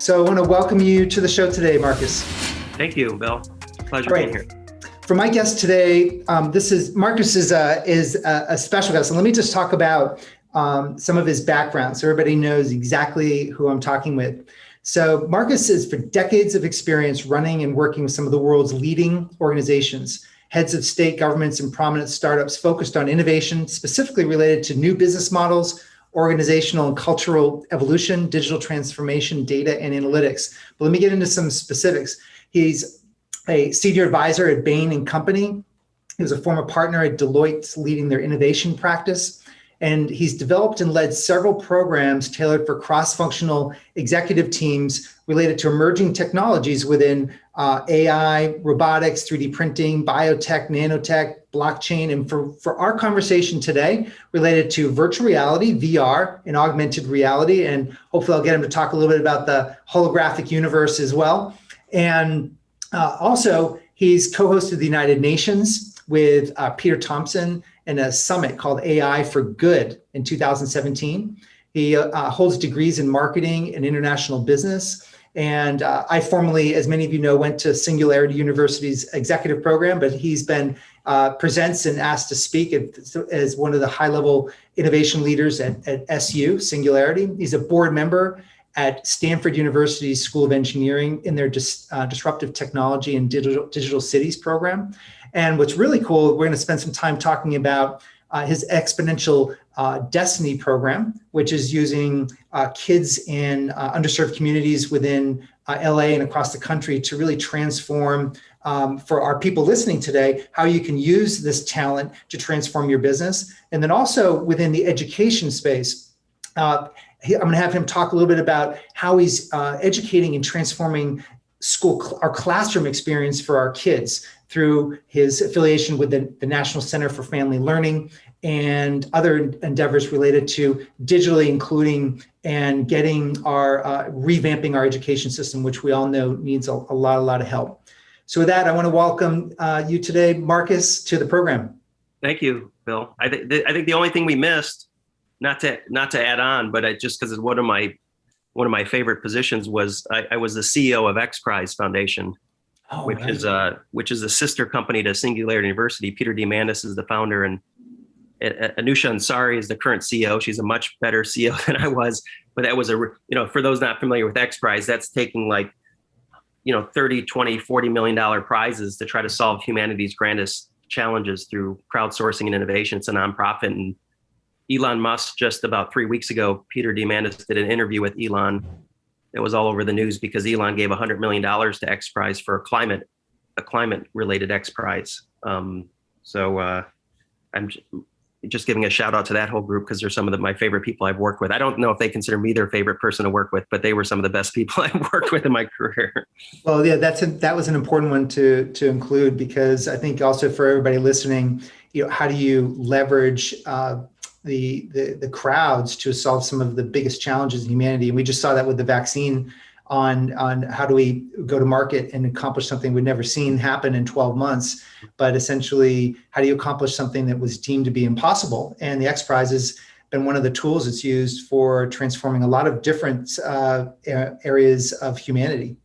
So I want to welcome you to the show today, Marcus. Thank you, Bill. Pleasure being here. For my guest today, Marcus is a special guest, and let me just talk about some of his background so everybody knows exactly who I'm talking with. So Marcus is for decades of experience running and working with some of the world's leading organizations, heads of state governments and prominent startups focused on innovation, specifically related to new business models, organizational and cultural evolution, digital transformation, data, and analytics. But let me get into some specifics. He's a senior advisor at Bain and Company. He was a former partner at Deloitte leading their innovation practice. And he's developed and led several programs tailored for cross-functional executive teams related to emerging technologies within AI, robotics, 3D printing, biotech, nanotech, blockchain. And for our conversation today related to virtual reality, VR, and augmented reality, and hopefully I'll get him to talk a little bit about the holographic universe as well. And also, he's co-hosted the United Nations with Peter Thompson in a summit called AI for Good in 2017. He holds degrees in marketing and international business. And I formerly, as many of you know, went to Singularity University's executive program, but he's been presents and asked to speak as one of the high-level innovation leaders at SU, Singularity. He's a board member at Stanford University's School of Engineering in their Disruptive Technology and Digital Cities program. And what's really cool, we're going to spend some time talking about his Exponential Destiny program, which is using kids in underserved communities within LA and across the country to really transform, for our people listening today, how you can use this talent to transform your business. And then also within the education space, I'm going to have him talk a little bit about how he's educating and transforming our classroom experience for our kids through his affiliation with the National Center for Family Learning and other endeavors related to digitally including and getting revamping our education system, which we all know needs a lot of help. So with that, I want to welcome you today, Marcus, to the program. Thank you, Bill. I think the only thing we missed, not to add on, but just because it's one of my favorite positions was I was the CEO of X Prize Foundation, which is a sister company to Singularity University. Peter Diamandis is the founder, and Anusha Ansari is the current CEO. She's a much better CEO than I was, but that was for those not familiar with X Prize, that's taking like, 30, 20, $40 million prizes to try to solve humanity's grandest challenges through crowdsourcing and innovation. It's a nonprofit. And Elon Musk, just about 3 weeks ago, Peter Diamandis did an interview with Elon. It was all over the news because Elon gave $100 million to X Prize for a climate related X Prize. So I'm just giving a shout out to that whole group because they're some of my favorite people I've worked with. I don't know if they consider me their favorite person to work with, but they were some of the best people I've worked with in my career. Well, yeah, that was an important one to include, because I think also for everybody listening, how do you leverage the crowds to solve some of the biggest challenges in humanity? And we just saw that with the vaccine on how do we go to market and accomplish something we'd never seen happen in 12 months. But essentially, how do you accomplish something that was deemed to be impossible? And the X Prize has been one of the tools it's used for transforming a lot of different areas of humanity.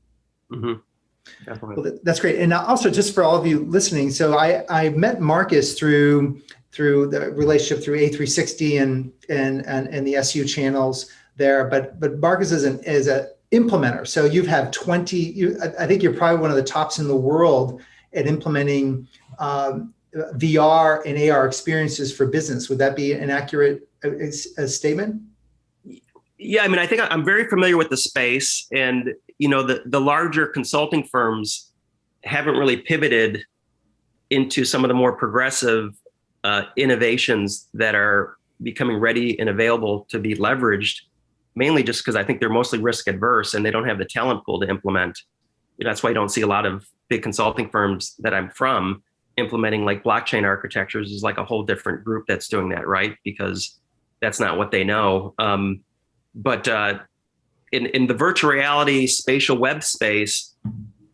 Mm-hmm. Well, that's great. And also, just for all of you listening, so I met Marcus through the relationship through A360 and the SU channels there. But Marcus is a implementer. So you have 20, I think you're probably one of the tops in the world at implementing VR and AR experiences for business. Would that be an accurate statement? Yeah, I mean, I think I'm very familiar with the space, and the larger consulting firms haven't really pivoted into some of the more progressive innovations that are becoming ready and available to be leveraged, mainly just because I think they're mostly risk adverse and they don't have the talent pool to implement. That's why I don't see a lot of big consulting firms that I'm from implementing like blockchain architectures. Is like a whole different group that's doing that, right? Because that's not what they know. But in the virtual reality spatial web space,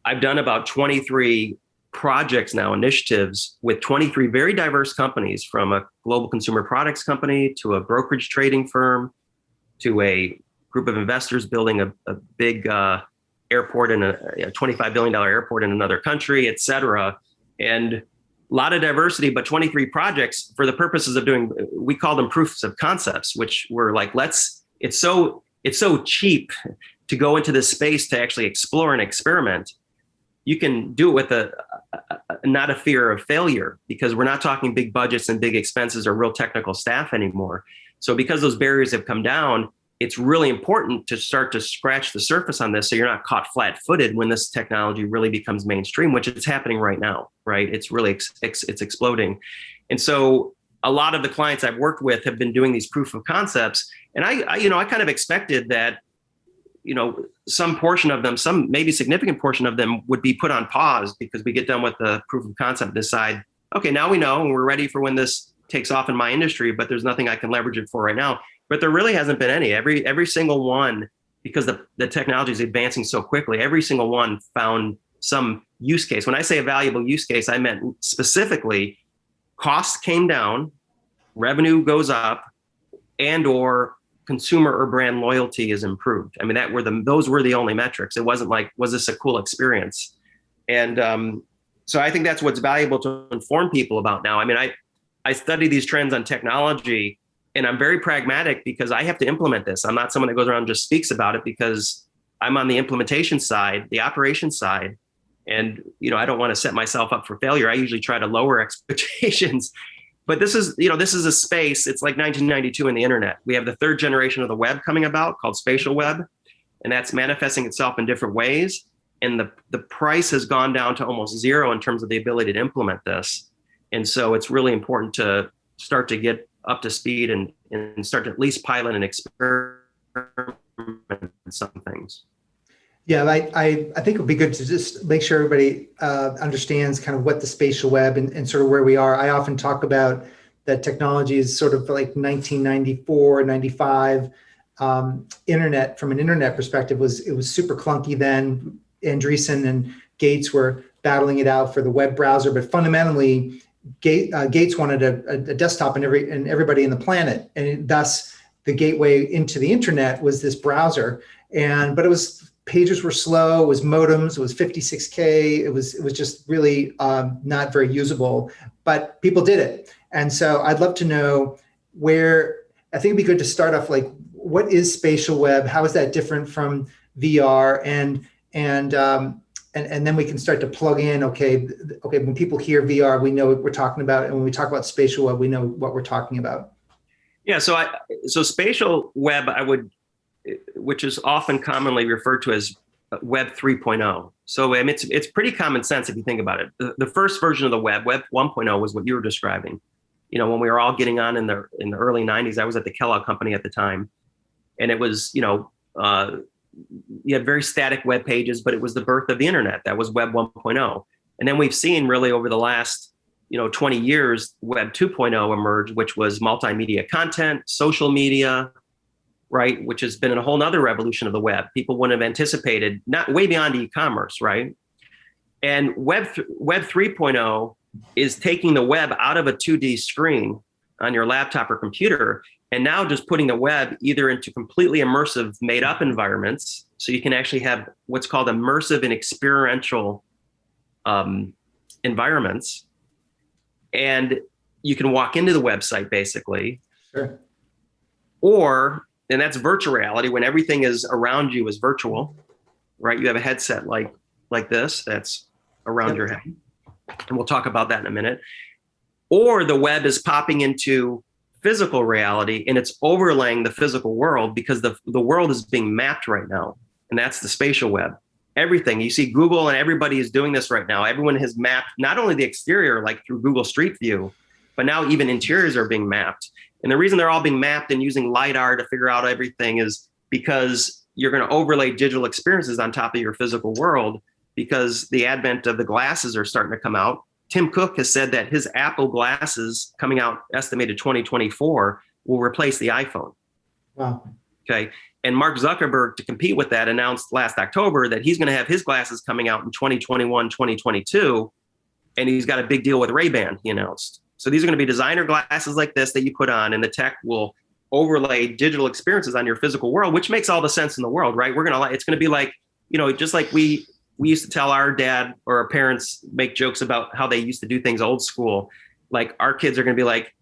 I've done about 23 projects now, initiatives with 23 very diverse companies, from a global consumer products company to a brokerage trading firm to a group of investors building a big airport in a $25 billion airport in another country, et cetera. And a lot of diversity, but 23 projects for the purposes of doing, we call them proofs of concepts, which were like, it's so cheap to go into this space to actually explore and experiment. You can do it with not a fear of failure, because we're not talking big budgets and big expenses or real technical staff anymore. So because those barriers have come down, it's really important to start to scratch the surface on this so you're not caught flat-footed when this technology really becomes mainstream, which is happening right now, right? It's really, it's exploding. And so a lot of the clients I've worked with have been doing these proof of concepts. And I kind of expected that, some portion of them, some maybe significant portion of them would be put on pause because we get done with the proof of concept, decide, okay, now we know and we're ready for when this takes off in my industry, but there's nothing I can leverage it for right now. But there really hasn't been any. Every single one, because the technology is advancing so quickly, every single one found some use case. When I say a valuable use case, I meant specifically costs came down, revenue goes up, and or consumer or brand loyalty is improved. I mean, those were the only metrics. It wasn't like, was this a cool experience? And so I think that's what's valuable to inform people about now. I mean, I study these trends on technology, and I'm very pragmatic because I have to implement this. I'm not someone that goes around and just speaks about it, because I'm on the implementation side, the operations side. And, I don't want to set myself up for failure. I usually try to lower expectations. But this is a space, it's like 1992 in the internet. We have the third generation of the web coming about called spatial web, and that's manifesting itself in different ways. And the price has gone down to almost zero in terms of the ability to implement this. And so it's really important to start to get up to speed and start to at least pilot and experiment some things. Yeah, I think it would be good to just make sure everybody understands kind of what the spatial web and sort of where we are. I often talk about that technology is sort of like 1994, 95. Internet, from an internet perspective, it was super clunky then. Andreessen and Gates were battling it out for the web browser, but fundamentally, Gates wanted a desktop and everybody in the planet, and thus the gateway into the internet was this browser. But it was, pages were slow, it was modems, it was 56K, it was just really not very usable, but people did it. And so I'd love to know I think it'd be good to start off, like, what is spatial web? How is that different from VR? And then we can start to plug in, okay, when people hear VR, we know what we're talking about. And when we talk about spatial web, we know what we're talking about. Yeah. So spatial web, which is often commonly referred to as Web 3.0. So it's pretty common sense if you think about it. The first version of the Web 1.0, was what you were describing. When we were all getting on in the early 90s, I was at the Kellogg company at the time. And it was, you had very static web pages, but it was the birth of the internet. That was Web 1.0. And then we've seen really over the last, 20 years, Web 2.0 emerge, which was multimedia content, social media, right? Which has been a whole nother revolution of the web. People wouldn't have anticipated, not way beyond e-commerce, right? And Web 3.0 is taking the web out of a 2D screen on your laptop or computer, and now just putting the web either into completely immersive made up environments. So you can actually have what's called immersive and experiential environments. And you can walk into the website basically. Sure. And that's virtual reality, when everything is around you is virtual, right? You have a headset like this that's around your head. And we'll talk about that in a minute. Or the web is popping into physical reality and it's overlaying the physical world, because the world is being mapped right now. And that's the spatial web. Everything you see, Google and everybody is doing this right now. Everyone has mapped not only the exterior, like through Google Street View, but now even interiors are being mapped. And the reason they're all being mapped and using LiDAR to figure out everything is because you're going to overlay digital experiences on top of your physical world, because the advent of the glasses are starting to come out. Tim Cook has said that his Apple glasses coming out, estimated 2024, will replace the iPhone. Wow. Okay. And Mark Zuckerberg, to compete with that, announced last October that he's going to have his glasses coming out in 2021, 2022. And he's got a big deal with Ray-Ban, he announced. So these are going to be designer glasses like this that you put on, and the tech will overlay digital experiences on your physical world, which makes all the sense in the world, right? It's going to be like, just like we used to tell our dad or our parents, make jokes about how they used to do things old school. Like our kids are going to be like,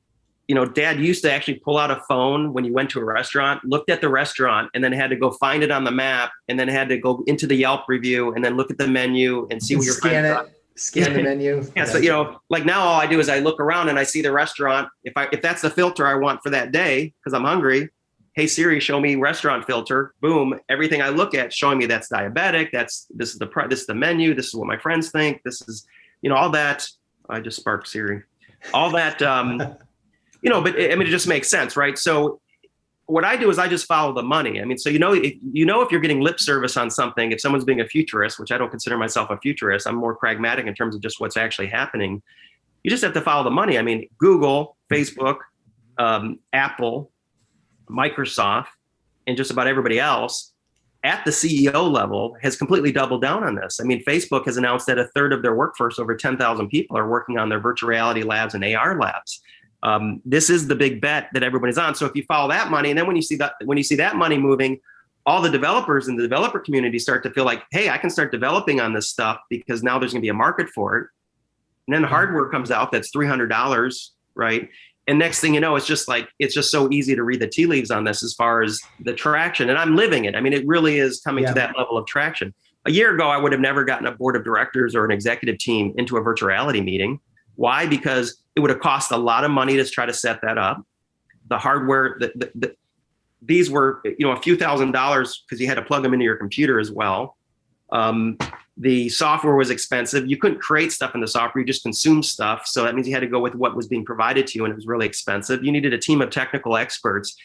dad used to actually pull out a phone when you went to a restaurant, looked at the restaurant, and then had to go find it on the map, and then had to go into the Yelp review and then look at the menu and see what your friends got. Scan the menu. Yeah. So, like now all I do is I look around and I see the restaurant. If that's the filter I want for that day, because I'm hungry, hey Siri, show me restaurant filter. Boom. Everything I look at showing me that's diabetic. This is the menu. This is what my friends think. This is, all that. I just sparked Siri. All that, but it just makes sense, right? So what I do is I just follow the money. I mean, so if you're getting lip service on something, if someone's being a futurist, which I don't consider myself a futurist, I'm more pragmatic in terms of just what's actually happening. You just have to follow the money. I mean, Google, Facebook, Apple, Microsoft, and just about everybody else at the CEO level has completely doubled down on this. I mean, Facebook has announced that a third of their workforce, over 10,000 people, are working on their virtual reality labs and AR labs. This is the big bet that everybody's on. So if you follow that money, and then when you see that money moving, all the developers in the developer community start to feel like, hey, I can start developing on this stuff because now there's going to be a market for it. And then the hardware comes out that's $300, right? And next thing you know, it's just so easy to read the tea leaves on this as far as the traction. And I'm living it. I mean, it really is coming to that level of traction. A year ago, I would have never gotten a board of directors or an executive team into a virtual reality meeting. Why? Because it would have cost a lot of money to try to set that up. The hardware, these were, a few $1,000s because you had to plug them into your computer as well. The software was expensive. You couldn't create stuff in the software, you just consumed stuff. So that means you had to go with what was being provided to you, and it was really expensive. You needed a team of technical experts.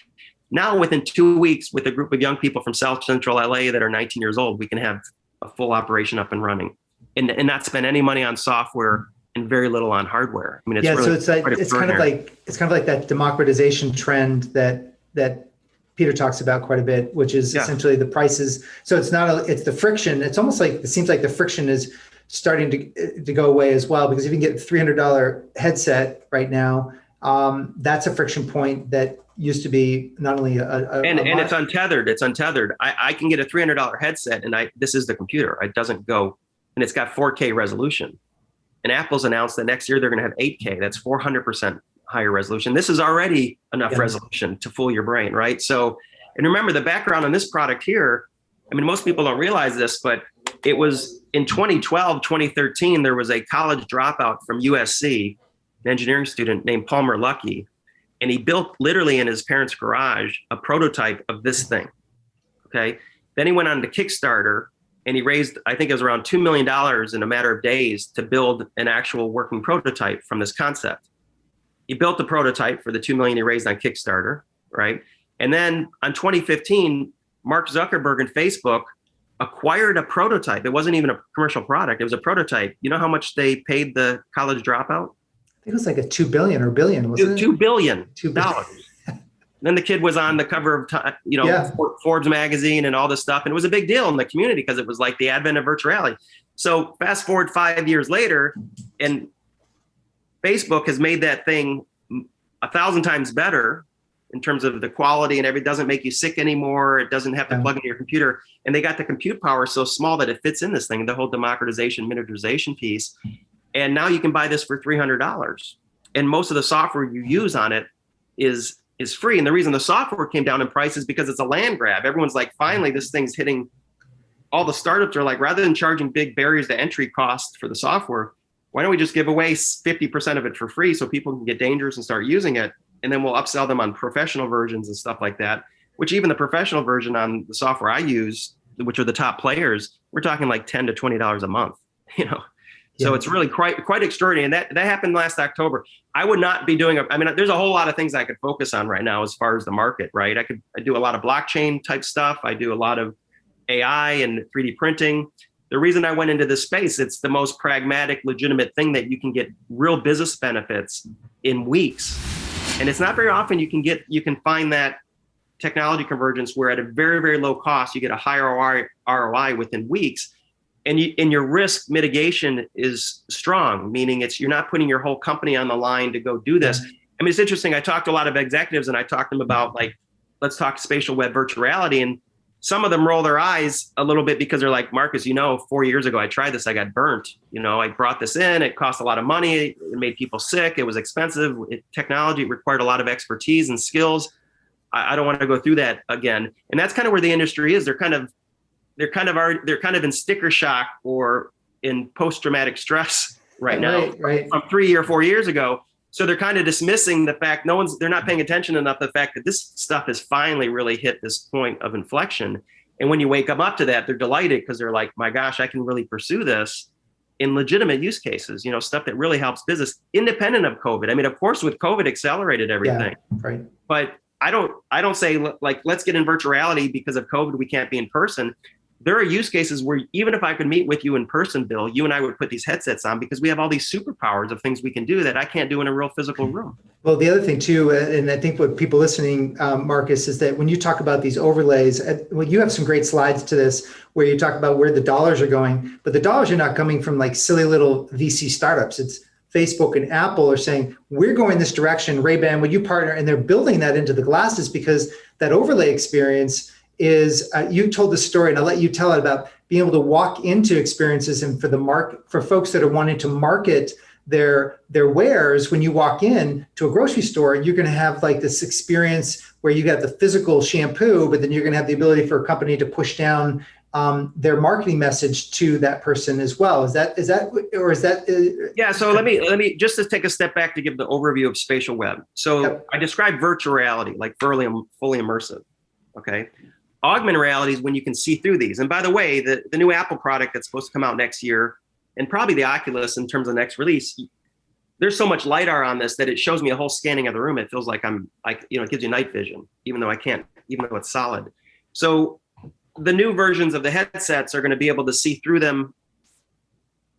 Now, within 2 weeks, with a group of young people from South Central LA that are 19 years old, we can have a full operation up and running and not spend any money on software and very little on hardware. I mean, it's kind of like that democratization trend that Peter talks about quite a bit, which is essentially the prices. So it's the friction. It's almost like, it seems like the friction is starting to go away as well, because if you can get a $300 headset right now, that's a friction point that used to be not only and it's untethered. It's untethered. I can get a $300 headset, and this is the computer. It doesn't go, and it's got 4K resolution. And Apple's announced that next year they're going to have 8K. That's 400% higher resolution. This is already enough resolution to fool your brain, right? So, and remember the background on this product here, I mean, most people don't realize this, but it was in 2012, 2013, there was a college dropout from USC, an engineering student named Palmer Luckey, and he built literally in his parents' garage a prototype of this thing, okay? Then he went on to Kickstarter, and he raised, I think it was around $2 million in a matter of days to build an actual working prototype from this concept. He built the prototype for the $2 million he raised on Kickstarter, right? And then on 2015, Mark Zuckerberg and Facebook acquired a prototype. It wasn't even a commercial product. It was a prototype. You know how much they paid the college dropout? I think it was like a $2 billion or billion, wasn't it? $2 billion. Then the kid was on the cover of, Forbes magazine and all this stuff. And it was a big deal in the community because it was like the advent of virtual reality. So fast forward 5 years later, and Facebook has made that thing 1,000 times better in terms of the quality, and it doesn't make you sick anymore. It doesn't have to plug into your computer. And they got the compute power so small that it fits in this thing, the whole democratization, miniaturization piece. And now you can buy this for $300. And most of the software you use on it is free. And the reason the software came down in price is because it's a land grab. Everyone's like, finally, this thing's hitting. All the startups are like, rather than charging big barriers to entry costs for the software, why don't we just give away 50% of it for free so people can get dangerous and start using it? And then we'll upsell them on professional versions and stuff like that, which even the professional version on the software I use, which are the top players, we're talking like $10 to $20 a month, So it's really quite extraordinary. And that happened last October. I would not be doing there's a whole lot of things I could focus on right now as far as the market, right? I do a lot of blockchain type stuff. I do a lot of AI and 3D printing. The reason I went into this space, it's the most pragmatic, legitimate thing that you can get real business benefits in weeks. And it's not very often you can find that technology convergence where at a very, very low cost, you get a higher ROI within weeks. And your risk mitigation is strong, meaning you're not putting your whole company on the line to go do this. I mean, it's interesting. I talked to a lot of executives and I talked to them about like, let's talk spatial web virtual reality. And some of them roll their eyes a little bit because they're like, Marcus, 4 years ago, I tried this, I got burnt. I brought this in, it cost a lot of money. It made people sick. It was expensive. Technology required a lot of expertise and skills. I don't want to go through that again. And that's kind of where the industry is. They're kind of in sticker shock or in post-traumatic stress right now from 3 or 4 years ago. So they're kind of dismissing the fact they're not paying attention enough to the fact that this stuff has finally really hit this point of inflection. And when you wake them up to that, they're delighted because they're like, my gosh, I can really pursue this in legitimate use cases, stuff that really helps business independent of COVID. I mean, of course, with COVID accelerated everything, right. But I don't say like, let's get in virtual reality because of COVID, we can't be in person. There are use cases where even if I could meet with you in person, Bill, you and I would put these headsets on because we have all these superpowers of things we can do that I can't do in a real physical room. Well, the other thing too, and I think what people listening, Marcus, is that when you talk about these overlays, well, you have some great slides to this where you talk about where the dollars are going, but the dollars are not coming from like silly little VC startups. It's Facebook and Apple are saying, we're going this direction. Ray-Ban, would you partner? And they're building that into the glasses because that overlay experience is, you told the story, and I'll let you tell it, about being able to walk into experiences, and for folks that are wanting to market their wares, when you walk in to a grocery store, you're going to have like this experience where you got the physical shampoo, but then you're going to have the ability for a company to push down their marketing message to that person as well. Is that? Yeah. So let me just to take a step back to give the overview of spatial web. So yep. I described virtual reality, like fully immersive. Okay. Augmented reality is when you can see through these. And by the way, the new Apple product that's supposed to come out next year, and probably the Oculus in terms of the next release, there's so much LiDAR on this that it shows me a whole scanning of the room. It feels like it gives you night vision, even though it's solid. So the new versions of the headsets are going to be able to see through them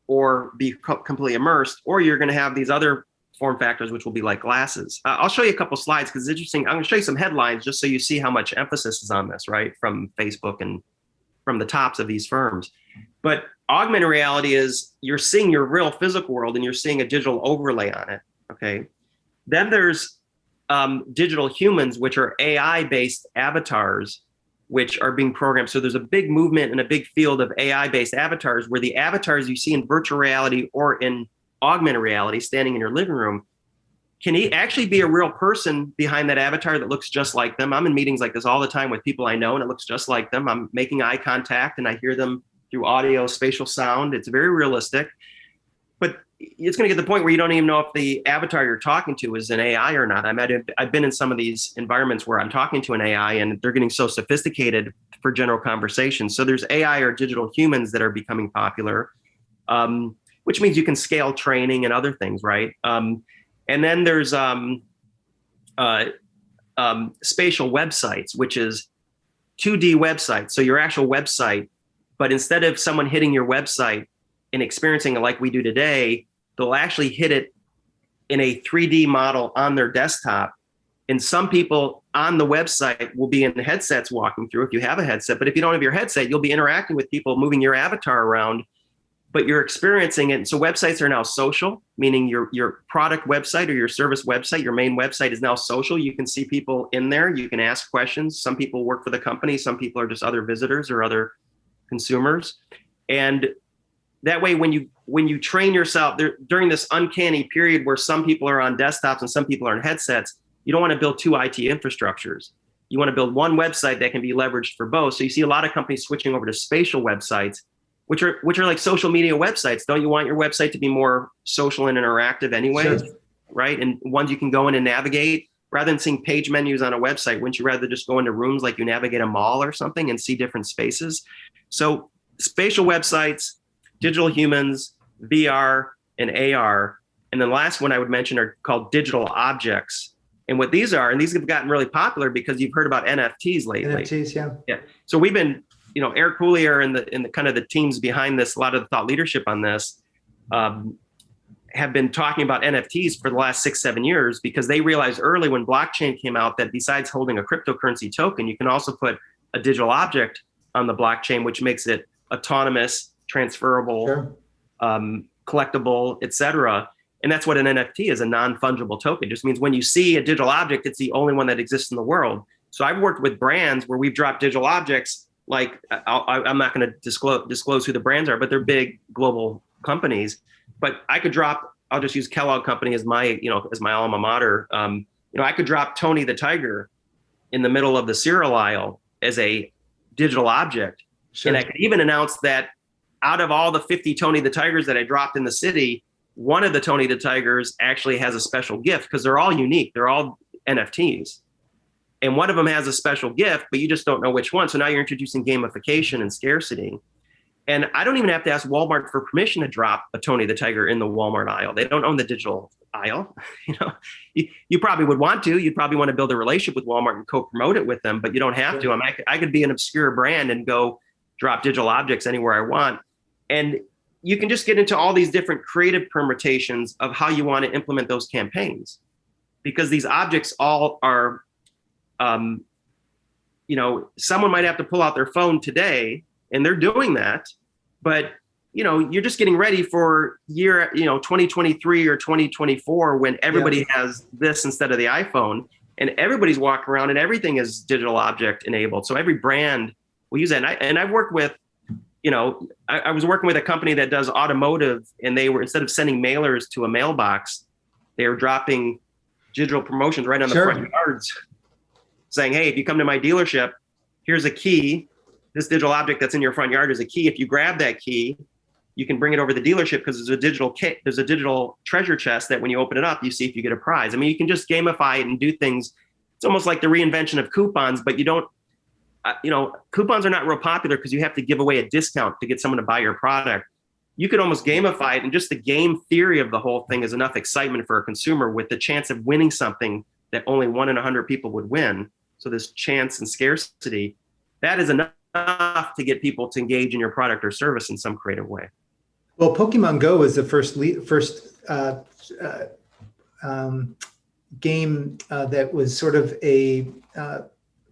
or be completely immersed, or you're going to have these other form factors, which will be like glasses. I'll show you a couple slides because it's interesting. I'm going to show you some headlines just so you see how much emphasis is on this, right? From Facebook and from the tops of these firms. But augmented reality is you're seeing your real physical world and you're seeing a digital overlay on it, okay? Then there's digital humans, which are AI-based avatars, which are being programmed. So there's a big movement and a big field of AI-based avatars where the avatars you see in virtual reality or in augmented reality standing in your living room can actually be a real person behind that avatar that looks just like them. I'm in meetings like this all the time with people I know and it looks just like them. I'm making eye contact and I hear them through audio, spatial sound. It's very realistic, but it's going to get to the point where you don't even know if the avatar you're talking to is an AI or not. I've been in some of these environments where I'm talking to an AI and they're getting so sophisticated for general conversation. So there's AI or digital humans that are becoming popular, which means you can scale training and other things, right? And then there's spatial websites, which is 2D websites. So your actual website, but instead of someone hitting your website and experiencing it like we do today, they'll actually hit it in a 3D model on their desktop. And some people on the website will be in the headsets walking through if you have a headset. But if you don't have your headset, you'll be interacting with people, moving your avatar around, but you're experiencing it. And so websites are now social, meaning your product website or your service website, your main website is now social. You can see people in there. You can ask questions. Some people work for the company. Some people are just other visitors or other consumers. And that way, when you train yourself during this uncanny period where some people are on desktops and some people are in headsets, you don't want to build two IT infrastructures. You want to build one website that can be leveraged for both. So you see a lot of companies switching over to spatial websites, which are like social media websites. Don't you want your website to be more social and interactive anyways, sure, right? And ones you can go in and navigate rather than seeing page menus on a website. Wouldn't you rather just go into rooms like you navigate a mall or something and see different spaces? So spatial websites, digital humans, VR, and AR. And then the last one I would mention are called digital objects. And what these are, and these have gotten really popular because you've heard about NFTs lately. NFTs, yeah. Yeah. So we've been, Eric Coulier and the kind of the teams behind this, a lot of the thought leadership on this, have been talking about NFTs for the last 6-7 years because they realized early when blockchain came out that besides holding a cryptocurrency token, you can also put a digital object on the blockchain, which makes it autonomous, transferable, sure, collectible, et cetera. And that's what an NFT is, a non-fungible token. It just means when you see a digital object, it's the only one that exists in the world. So I've worked with brands where we've dropped digital objects, like I'm not going to disclose who the brands are, but they're big global companies. But I could drop, I'll just use Kellogg Company as my, as my alma mater. I could drop Tony the Tiger in the middle of the cereal aisle as a digital object. Sure. And I could even announce that out of all the 50 Tony the Tigers that I dropped in the city, one of the Tony the Tigers actually has a special gift because they're all unique. They're all NFTs. And one of them has a special gift, but you just don't know which one. So now you're introducing gamification and scarcity. And I don't even have to ask Walmart for permission to drop a Tony the Tiger in the Walmart aisle. They don't own the digital aisle. You probably would want to. You'd probably want to build a relationship with Walmart and co-promote it with them, but you don't have to. I could be an obscure brand and go drop digital objects anywhere I want. And you can just get into all these different creative permutations of how you want to implement those campaigns, because these objects all are, someone might have to pull out their phone today, and they're doing that, but you're just getting ready for year, 2023 or 2024 when everybody has this instead of the iPhone, and everybody's walking around and everything is digital object enabled. So every brand will use that. And I've worked with, I was working with a company that does automotive, and they were, instead of sending mailers to a mailbox, they were dropping digital promotions right on the front yards saying, hey, if you come to my dealership, here's a key. This digital object that's in your front yard is a key. If you grab that key, you can bring it over to the dealership because there's a digital kit. There's a digital treasure chest that when you open it up, you see if you get a prize. I mean, you can just gamify it and do things. It's almost like the reinvention of coupons, but you don't, coupons are not real popular because you have to give away a discount to get someone to buy your product. You could almost gamify it, and just the game theory of the whole thing is enough excitement for a consumer with the chance of winning something that only 1 in 100 people would win. So this chance and scarcity, that is enough to get people to engage in your product or service in some creative way. Well, Pokemon Go was the first game that was sort of a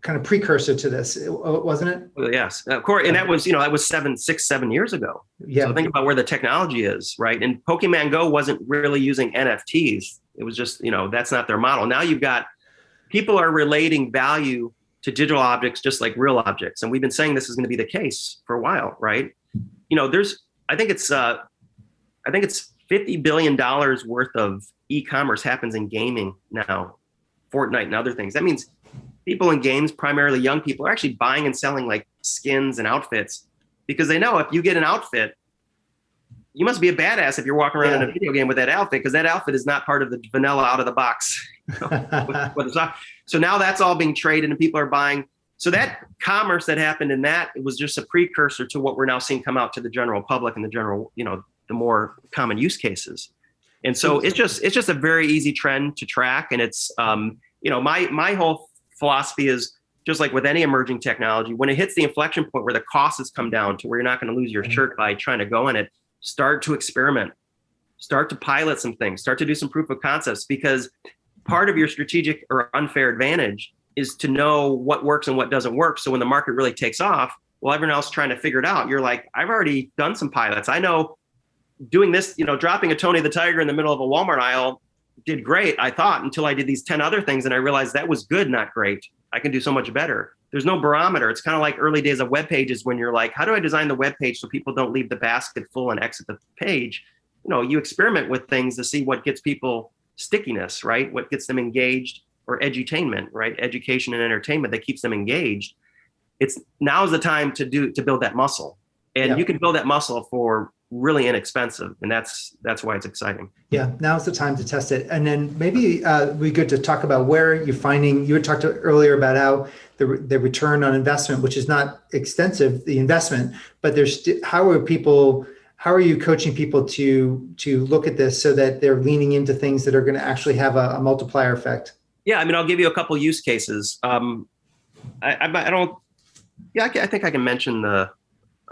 kind of precursor to this, wasn't it? Well, yes, of course. And that was, that was 7 years ago. Yeah. So think about where the technology is, right? And Pokemon Go wasn't really using NFTs. It was just, that's not their model. Now you've got people are relating value to digital objects just like real objects. And we've been saying this is going to be the case for a while, right? I think it's $50 billion worth of e-commerce happens in gaming now, Fortnite and other things. That means people in games, primarily young people, are actually buying and selling like skins and outfits because they know if you get an outfit, you must be a badass if you're walking around in a video game with that outfit, because that outfit is not part of the vanilla out of the box. So now that's all being traded and people are buying. So that commerce that happened in that, it was just a precursor to what we're now seeing come out to the general public and the general, the more common use cases. And so it's just a very easy trend to track. And it's, my whole philosophy is just like with any emerging technology, when it hits the inflection point where the costs has come down to where you're not going to lose your shirt by trying to go in it, start to experiment, start to pilot some things, start to do some proof of concepts, because part of your strategic or unfair advantage is to know what works and what doesn't work. So when the market really takes off, well, everyone else trying to figure it out, you're like, I've already done some pilots. I know doing this, dropping a Tony the Tiger in the middle of a Walmart aisle did great, I thought, until I did these 10 other things and I realized that was good, not great. I can do so much better. There's no barometer. It's kind of like early days of web pages when you're like, how do I design the web page so people don't leave the basket full and exit the page? You experiment with things to see what gets people stickiness, right? What gets them engaged, or edutainment, right? Education and entertainment that keeps them engaged. Now's the time to build that muscle. And you can build that muscle for really inexpensive. And that's why it's exciting. Yeah, now's the time to test it. And then maybe we good to talk about where you're finding, you had talked earlier about how the return on investment, which is not extensive, the investment, but how are you coaching people to look at this so that they're leaning into things that are going to actually have a multiplier effect? Yeah, I mean, I'll give you a couple use cases. I think I can mention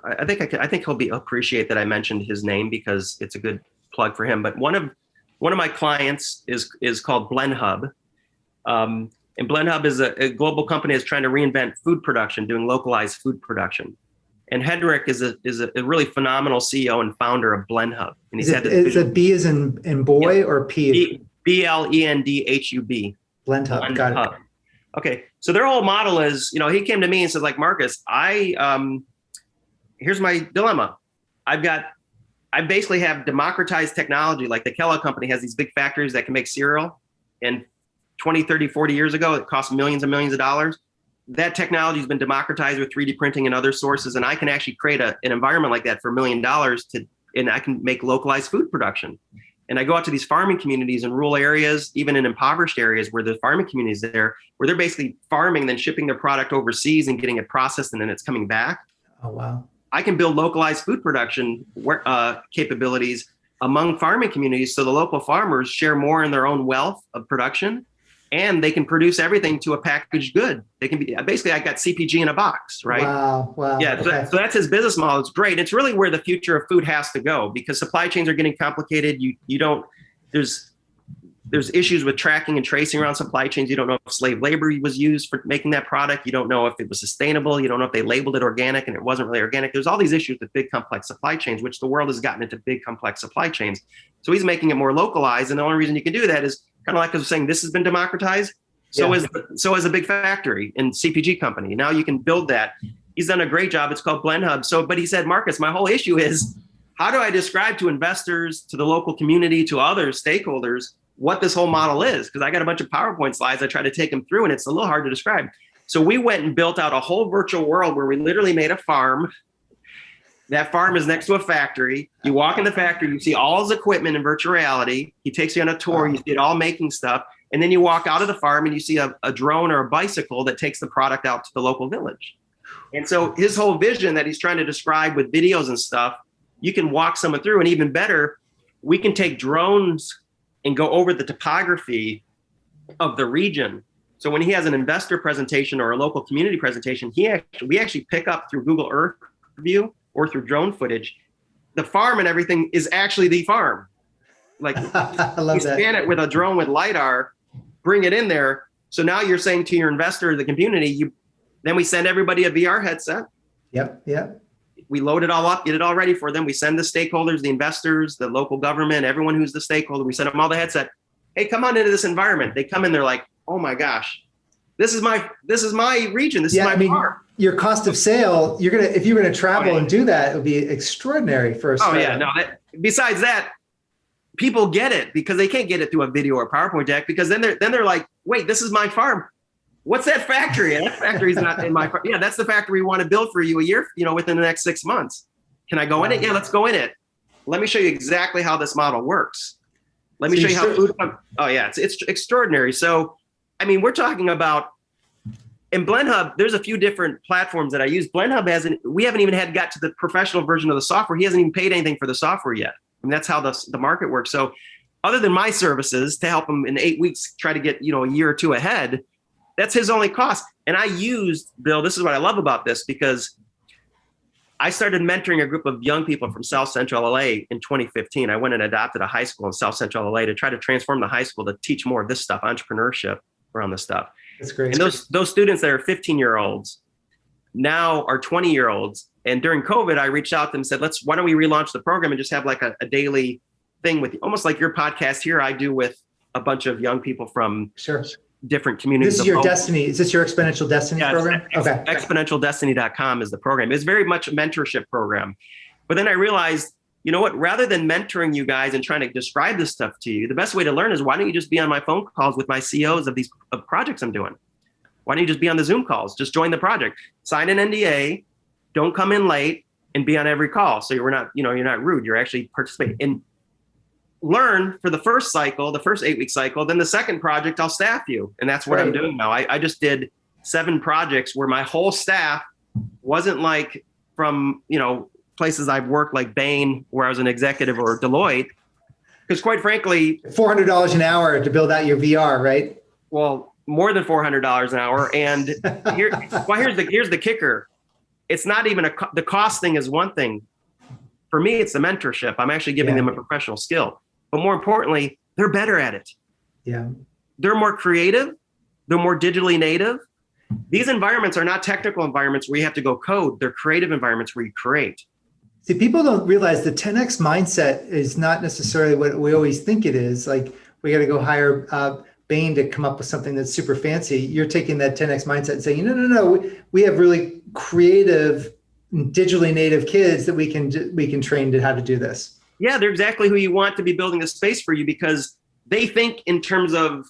I think he'll appreciate that I mentioned his name because it's a good plug for him. But one of my clients is called Blend Hub. And Blend Hub is a global company that's trying to reinvent food production, doing localized food production. And Henrik is a really phenomenal CEO and founder of BlendHub. And Is it B as in boy, or P? BLENDHUB. BlendHub. Got it. Okay. So their whole model is, he came to me and said, like, Marcus, here's my dilemma. I basically have democratized technology. Like the Kellogg company has these big factories that can make cereal. And 20, 30, 40 years ago, it cost millions and millions of dollars. That technology has been democratized with 3D printing and other sources. And I can actually create an environment like that for $1 million and I can make localized food production. And I go out to these farming communities in rural areas, even in impoverished areas where the farming communities there, where they're basically farming, then shipping their product overseas and getting it processed, and then it's coming back. Oh, wow. I can build localized food production capabilities among farming communities so the local farmers share more in their own wealth of production, and they can produce everything to a packaged good. They can be basically, I got CPG in a box, right? Wow. Yeah, Okay. so that's his business model. It's great. It's really where the future of food has to go, because supply chains are getting complicated. There's issues with tracking and tracing around supply chains. You don't know if slave labor was used for making that product. You don't know if it was sustainable. You don't know if they labeled it organic and it wasn't really organic. There's all these issues with big complex supply chains, which the world has gotten into big complex supply chains. So he's making it more localized. And the only reason you can do that is kind of like I was saying, this has been democratized. So is a big factory and CPG company. Now you can build that. He's done a great job. It's called BlendHub. But he said, Marcus, my whole issue is, how do I describe to investors, to the local community, to other stakeholders, what this whole model is? Because I got a bunch of PowerPoint slides I try to take them through, and it's a little hard to describe. So we went and built out a whole virtual world where we literally made a farm. That farm is next to a factory. You walk in the factory, you see all his equipment in virtual reality. He takes you on a tour, you see it all making stuff. And then you walk out of the farm and you see a drone or a bicycle that takes the product out to the local village. And so his whole vision that he's trying to describe with videos and stuff, you can walk someone through. And even better, we can take drones and go over the topography of the region. So when he has an investor presentation or a local community presentation, we actually pick up through Google Earth view or through drone footage, the farm and everything is actually the farm. Like I love you that. scan it with a drone with LiDAR, bring it in there. So now you're saying to your investor, the community, then we send everybody a VR headset. Yep. We load it all up, get it all ready for them. We send the stakeholders, the investors, the local government, everyone who's the stakeholder, we send them all the headset. Hey, come on into this environment. They come in, they're like, oh my gosh, this is my region. This is my farm. Your cost of sale, if you're gonna travel and do that, it would be extraordinary for a startup. Oh yeah, no. Besides that, people get it because they can't get it through a video or PowerPoint deck, because then they're like, wait, this is my farm. What's that factory? And that factory's not in my farm. Yeah, that's the factory we want to build for you a year, within the next 6 months. Can I go in it? Yeah, let's go in it. Let me show you exactly how this model works. Let me show you how food. Oh yeah, it's extraordinary. So, we're talking about. In BlendHub, there's a few different platforms that I use. BlendHub we haven't even got to the professional version of the software. He hasn't even paid anything for the software yet. That's how the market works. So other than my services to help him in 8 weeks, try to get, a year or two ahead, that's his only cost. And I used, Bill, this is what I love about this, because I started mentoring a group of young people from South Central LA in 2015. I went and adopted a high school in South Central LA to try to transform the high school to teach more of this stuff, entrepreneurship around this stuff. That's great. And those students that are 15-year-olds now are 20-year-olds. And during COVID, I reached out to them and said, why don't we relaunch the program and just have like a daily thing with almost like your podcast here I do with a bunch of young people from different communities. This is your destiny. Is this your Exponential Destiny program? Okay. Exponentialdestiny.com is the program. It's very much a mentorship program. But then I realized, you know what, rather than mentoring you guys and trying to describe this stuff to you, the best way to learn is, why don't you just be on my phone calls with my CEOs of projects I'm doing? Why don't you just be on the Zoom calls? Just join the project, sign an NDA, don't come in late, and be on every call. So you're not rude. You're actually participating and learn for the first cycle, the first 8-week cycle. Then the second project, I'll staff you. And that's what I'm doing now. I just did 7 projects where my whole staff wasn't like from, places I've worked like Bain, where I was an executive, or Deloitte. Because quite frankly, $400 an hour to build out your VR, right? Well, more than $400 an hour. And here's the kicker. It's not even the cost thing is one thing. For me, it's the mentorship. I'm actually giving them a professional skill. But more importantly, they're better at it. Yeah. They're more creative. They're more digitally native. These environments are not technical environments where you have to go code. They're creative environments where you create. See, people don't realize the 10X mindset is not necessarily what we always think it is. Like, we got to go hire Bain to come up with something that's super fancy. You're taking that 10X mindset and saying, no, we have really creative, digitally native kids that we can train to how to do this. Yeah, they're exactly who you want to be building a space for you, because they think in terms of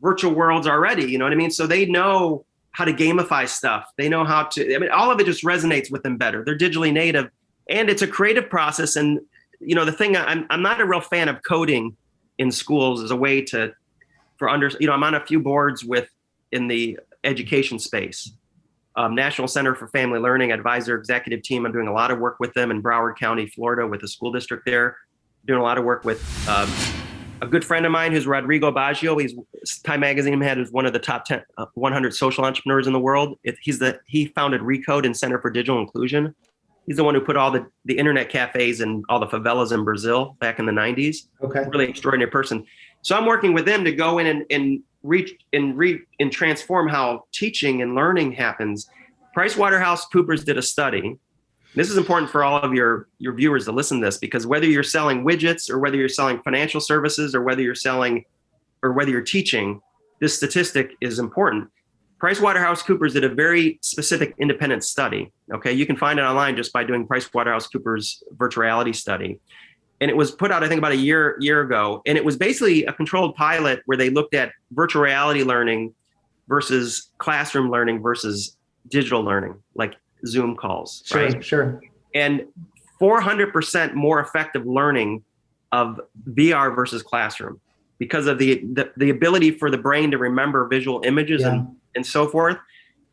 virtual worlds already, you know what I mean? So they know how to gamify stuff. They know how to, I mean, all of it just resonates with them better. They're digitally native, and it's a creative process. And, you know, the thing, I'm not a real fan of coding in schools as a way to, I'm on a few boards in the education space. National Center for Family Learning, advisor executive team. I'm doing a lot of work with them in Broward County, Florida, with the school district there. Doing a lot of work with a good friend of mine who's Rodrigo Baggio. He's Time Magazine had as one of the top 10, 100 social entrepreneurs in the world. He founded Recode and Center for Digital Inclusion. He's the one who put all the internet cafes in all the favelas in Brazil back in the 90s. Okay. Really extraordinary person. So I'm working with them to go in and transform how teaching and learning happens. PricewaterhouseCoopers did a study. This is important for all of your viewers to listen to this, because whether you're selling widgets or whether you're selling financial services or whether you're teaching, this statistic is important. PricewaterhouseCoopers did a very specific independent study. Okay, you can find it online just by doing PricewaterhouseCoopers virtual reality study. And it was put out, I think, about a year ago. And it was basically a controlled pilot where they looked at virtual reality learning versus classroom learning versus digital learning, like Zoom calls. Sure, right? Sure. And 400% more effective learning of VR versus classroom, because of the ability for the brain to remember visual images and so forth.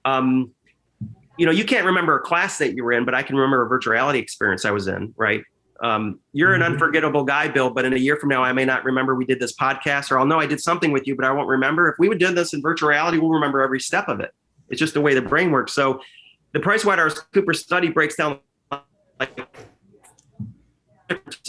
You can't remember a class that you were in, but I can remember a virtual reality experience I was in, right? You're an unforgettable guy, Bill, but in a year from now, I may not remember we did this podcast, or I'll know I did something with you, but I won't remember. If we would do this in virtual reality, we'll remember every step of it. It's just the way the brain works. So the PricewaterhouseCoopers study breaks down like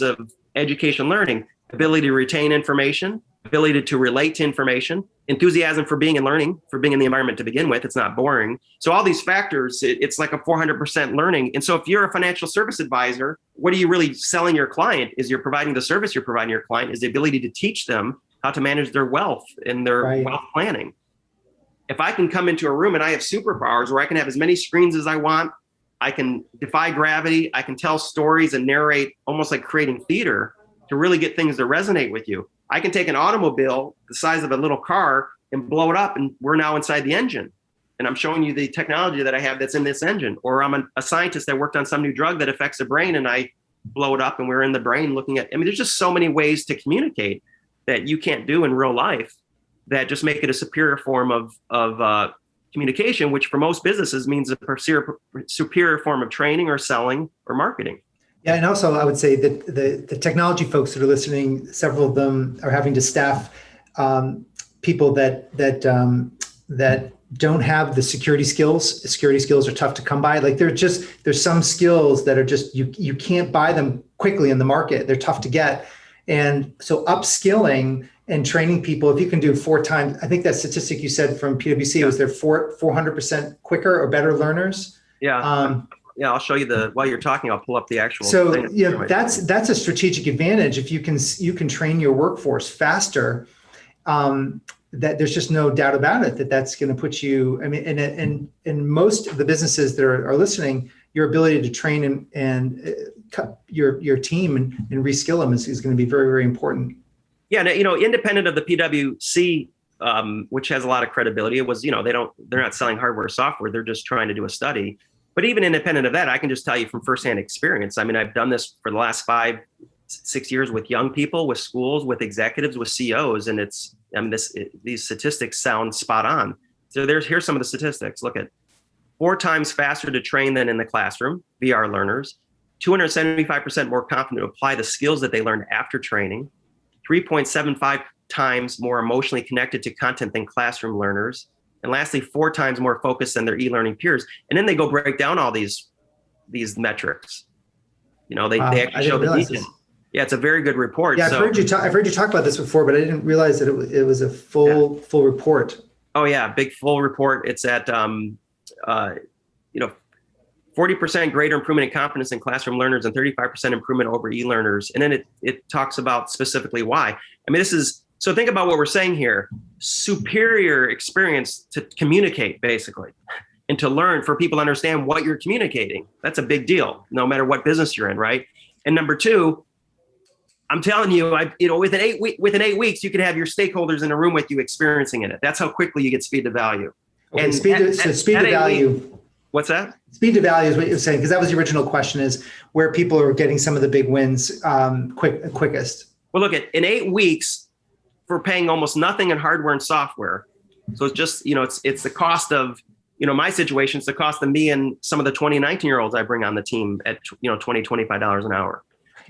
of education learning: ability to retain information, ability to relate to information, enthusiasm for being in learning, for being in the environment to begin with. It's not boring. So all these factors, it's like a 400% learning. And so if you're a financial service advisor, what are you really selling your client? Is you're providing the service you're providing your client is the ability to teach them how to manage their wealth and their wealth planning. If I can come into a room and I have superpowers where I can have as many screens as I want, I can defy gravity, I can tell stories and narrate, almost like creating theater, to really get things to resonate with you. I can take an automobile the size of a little car and blow it up, and we're now inside the engine. And I'm showing you the technology that I have that's in this engine. Or I'm a scientist that worked on some new drug that affects the brain, and I blow it up and we're in the brain looking at, there's just so many ways to communicate that you can't do in real life that just make it a superior form of communication, which for most businesses means a superior form of training or selling or marketing. Yeah, and also I would say that the technology folks that are listening, several of them are having to staff people that don't have the security skills. Security skills are tough to come by. Like there's some skills that are just you can't buy them quickly in the market. They're tough to get, and so upskilling and training people. If you can do 4 times, I think that statistic you said from PwC was there 400% quicker or better learners. Yeah. Yeah, I'll show you while you're talking, I'll pull up the actual. So that's a strategic advantage. If you can train your workforce faster, that there's just no doubt about it that's going to put you. I mean, and most of the businesses that are listening, your ability to train and cut your team and reskill them is going to be very, very important. Yeah, independent of the PwC, which has a lot of credibility, it was they're not selling hardware or software. They're just trying to do a study. But even independent of that, I can just tell you from firsthand experience. I mean, I've done this for the last 5-6 years with young people, with schools, with executives, with CEOs, and these statistics sound spot on. So here's some of the statistics. Look at 4 times faster to train than in the classroom, VR learners, 275% more confident to apply the skills that they learned after training, 3.75 times more emotionally connected to content than classroom learners, and lastly, 4 times more focused than their e-learning peers. And then they go break down all these metrics. They actually show the detail. Yeah, it's a very good report. Yeah, I've heard you talk about this before, but I didn't realize that it was a full report. Oh yeah, big full report. It's at you know 40% greater improvement in confidence in classroom learners and 35% improvement over e-learners. And then it talks about specifically why. I mean, so think about what we're saying here. Superior experience to communicate, basically, and to learn, for people to understand what you're communicating. That's a big deal, no matter what business you're in, right? And number two, I'm telling you, within 8 weeks, you can have your stakeholders in a room with you experiencing it. That's how quickly you get speed to value. Okay, and speed to value. What's that? Speed to value is what you're saying, because that was the original question, is where people are getting some of the big wins quickest. Well, look, in 8 weeks, for paying almost nothing in hardware and software. So it's just, it's the cost of, my situation, it's the cost of me and some of the 2019-year-olds I bring on the team at, $20, $25 an hour.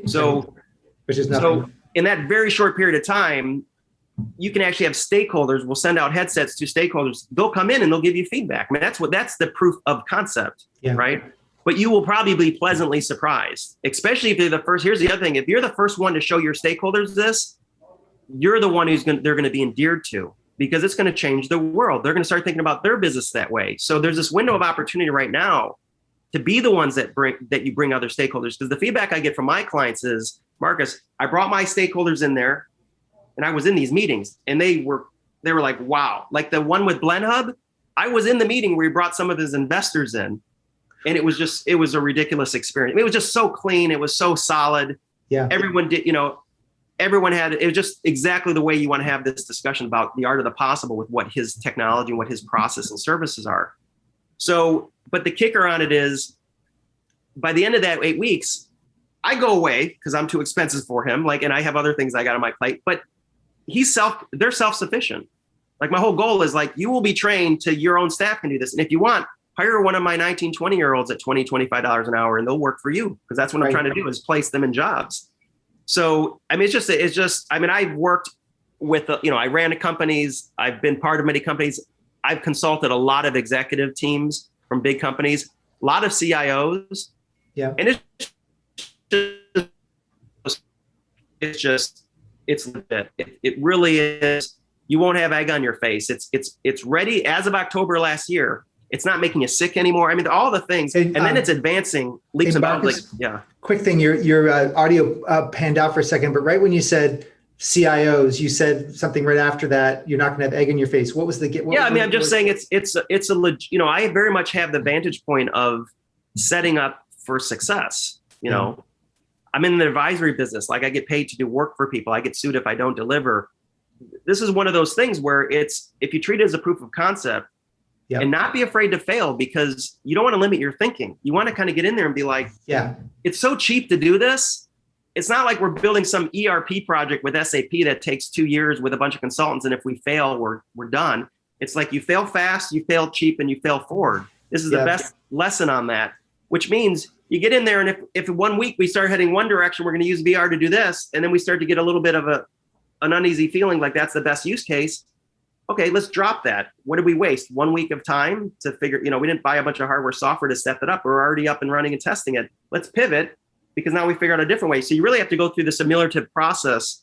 So, which is nothing. So in that very short period of time, you can actually have stakeholders. We'll send out headsets to stakeholders. They'll come in and they'll give you feedback. I mean, that's the proof of concept, right? But you will probably be pleasantly surprised, especially if they're the first. Here's the other thing: if you're the first one to show your stakeholders this, you're the one they're going to be endeared to, because it's going to change the world. They're going to start thinking about their business that way. So there's this window of opportunity right now to be the ones that you bring other stakeholders. Because the feedback I get from my clients is, Marcus, I brought my stakeholders in there, and I was in these meetings, and they were like, wow. Like the one with BlendHub, I was in the meeting where he brought some of his investors in, and it was a ridiculous experience. It was just so clean. It was so solid. Yeah. Everyone did, everyone had, it was just exactly the way you want to have this discussion about the art of the possible with what his technology and what his process and services are. So, but the kicker on it is, by the end of that 8 weeks, I go away because I'm too expensive for him. And I have other things I got on my plate, but they're self-sufficient. Like, my whole goal is, you will be trained to your own staff can do this. And if you want, hire one of my 19, 20-year-olds at $20, $25 an hour, and they'll work for you. Because that's what I'm trying to do, is place them in jobs. So, I mean, I've worked with, I ran companies. I've been part of many companies. I've consulted a lot of executive teams from big companies, a lot of CIOs. Yeah. And it's legit. It really is. You won't have egg on your face. It's ready as of October last year. It's not making you sick anymore. I mean, all the things, and then it's advancing leaps and bounds. Quick thing, your audio panned out for a second, but right when you said CIOs, you said something right after that. You're not going to have egg in your face. What was the? I'm just saying I very much have the vantage point of setting up for success. I'm in the advisory business. I get paid to do work for people. I get sued if I don't deliver. This is one of those things where if you treat it as a proof of concept, and not be afraid to fail, because you don't want to limit your thinking. You want to kind of get in there and be like, it's so cheap to do this. It's not like we're building some ERP project with SAP that takes 2 years with a bunch of consultants, and if we fail, we're done. It's like, you fail fast, you fail cheap, and you fail forward. This is the best lesson on that, which means you get in there, and if 1 week we start heading one direction, we're going to use VR to do this, and then we start to get a little bit of an uneasy feeling like that's the best use case. Okay, let's drop that. What did we waste? 1 week of time to figure, we didn't buy a bunch of hardware software to set that up. We're already up and running and testing it. Let's pivot, because now we figured out a different way. So you really have to go through the simulative process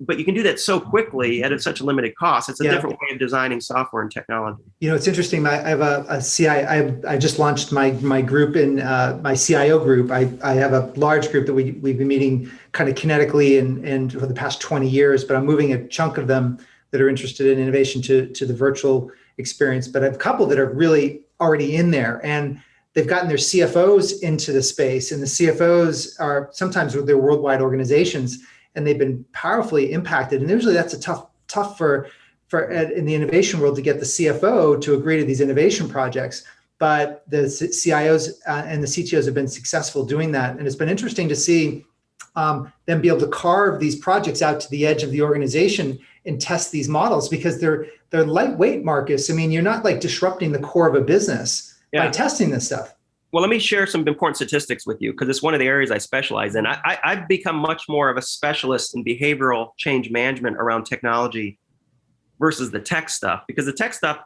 but you can do that so quickly at such a limited cost. It's a different way of designing software and technology. It's interesting. I have a CIO. I just launched my group in my CIO group. I have a large group that we've been meeting kind of kinetically and for the past 20 years, but I'm moving a chunk of them that are interested in innovation to the virtual experience. But I have a couple that are really already in there, and they've gotten their CFOs into the space, and the CFOs are sometimes with their worldwide organizations, and they've been powerfully impacted. And usually that's a tough for in the innovation world to get the CFO to agree to these innovation projects. But the CIOs and the CTOs have been successful doing that. And it's been interesting to see them be able to carve these projects out to the edge of the organization and test these models, because they're lightweight, Marcus. I mean, you're not disrupting the core of a business by testing this stuff. Well, let me share some important statistics with you, because it's one of the areas I specialize in. I've become much more of a specialist in behavioral change management around technology versus the tech stuff, because the tech stuff,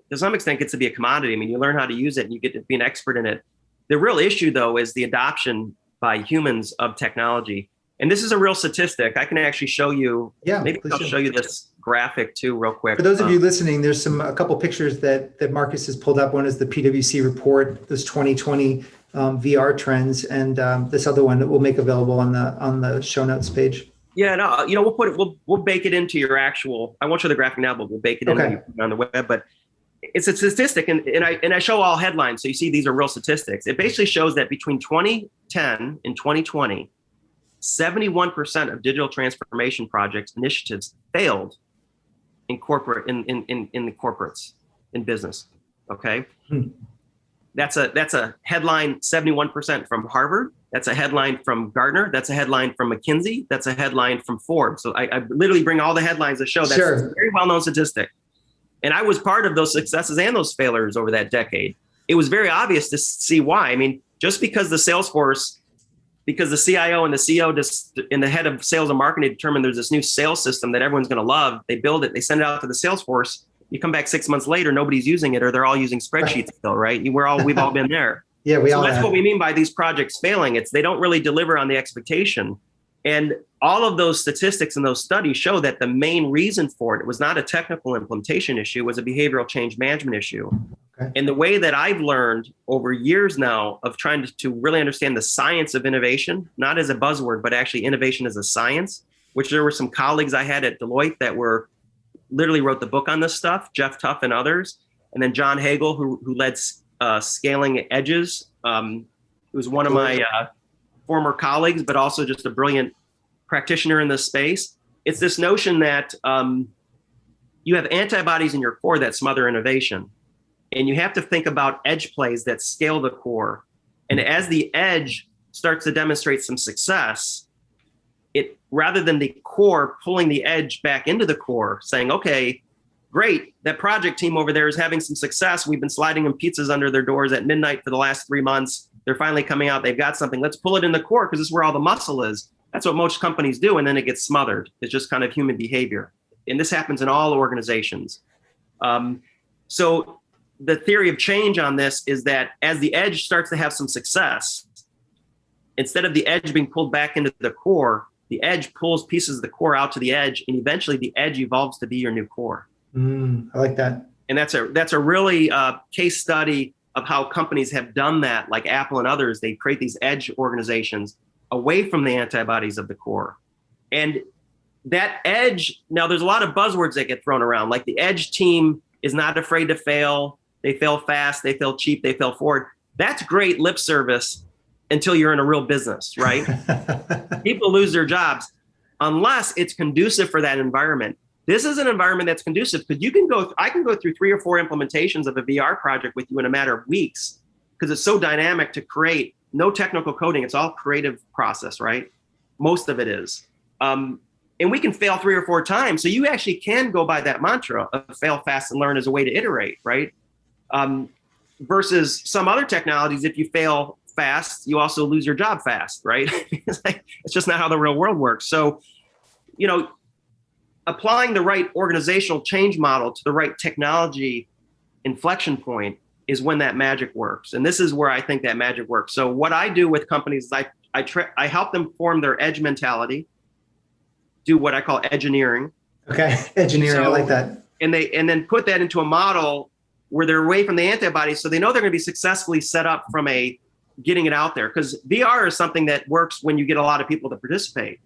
to some extent, gets to be a commodity. I mean, you learn how to use it and you get to be an expert in it. The real issue, though, is the adoption by humans of technology. And this is a real statistic. I can actually show you, maybe I'll show you this graphic too, real quick. For those of you listening, there's a couple pictures that Marcus has pulled up. One is the PwC report, this 2020 VR trends, and this other one that we'll make available on the show notes page. Yeah, no, we'll bake it into your actual. I won't show the graphic now, but we'll bake it in on the web. But it's a statistic, and I show all headlines, so you see these are real statistics. It basically shows that between 2010 and 2020, 71% of digital transformation projects initiatives failed in corporate in the corporates in business. Okay, that's a headline. 71% from Harvard. That's a headline from Gartner. That's a headline from McKinsey. That's a headline from Forbes. So I literally bring all the headlines that show that's a very well-known statistic. And I was part of those successes and those failures over that decade. It was very obvious to see why. I mean, just because the CIO and the CEO and the head of sales and marketing determined there's this new sales system that everyone's going to love, they build it, they send it out to the sales force. You come back 6 months later, nobody's using it, or they're all using spreadsheets still, right? We've all been there. Yeah, that's what we mean by these projects failing. They don't really deliver on the expectation. And all of those statistics and those studies show that the main reason for it was not a technical implementation issue, it was a behavioral change management issue. Okay. And the way that I've learned over years now of trying to really understand the science of innovation, not as a buzzword, but actually innovation as a science, which there were some colleagues I had at Deloitte that literally wrote the book on this stuff, Jeff Tuff and others. And then John Hagel, who led Scaling Edges, who was one of my former colleagues, but also just a brilliant practitioner in this space. It's this notion that you have antibodies in your core that smother innovation. And you have to think about edge plays that scale the core. And as the edge starts to demonstrate some success, rather than the core pulling the edge back into the core, saying, okay, great, that project team over there is having some success. We've been sliding them pizzas under their doors at midnight for the last 3 months. They're finally coming out. They've got something. Let's pull it in the core because this is where all the muscle is. That's what most companies do. And then it gets smothered. It's just kind of human behavior. And this happens in all organizations. So the theory of change on this is that as the edge starts to have some success, instead of the edge being pulled back into the core, the edge pulls pieces of the core out to the edge, and eventually the edge evolves to be your new core. I like that. And that's a really case study of how companies have done that, like Apple and others. They create these edge organizations away from the antibodies of the core. And that edge, now there's a lot of buzzwords that get thrown around, like the edge team is not afraid to fail. They fail fast, they fail cheap, they fail forward. That's great lip service until you're in a real business, right? People lose their jobs unless it's conducive for that environment. This is an environment that's conducive because I can go through 3 or 4 implementations of a VR project with you in a matter of weeks because it's so dynamic to create. No technical coding, it's all creative process, right? Most of it is. And we can fail 3 or 4 times. So you actually can go by that mantra of fail fast and learn as a way to iterate, right? Versus some other technologies, if you fail fast, you also lose your job fast, right? It's just not how the real world works. So, applying the right organizational change model to the right technology inflection point is when that magic works. And this is where I think that magic works. So what I do with companies is I help them form their edge mentality, do what I call engineering. Okay, engineering, I like that. And then put that into a model where they're away from the antibodies, so they know they're going to be successfully set up from getting it out there. Because VR is something that works when you get a lot of people to participate.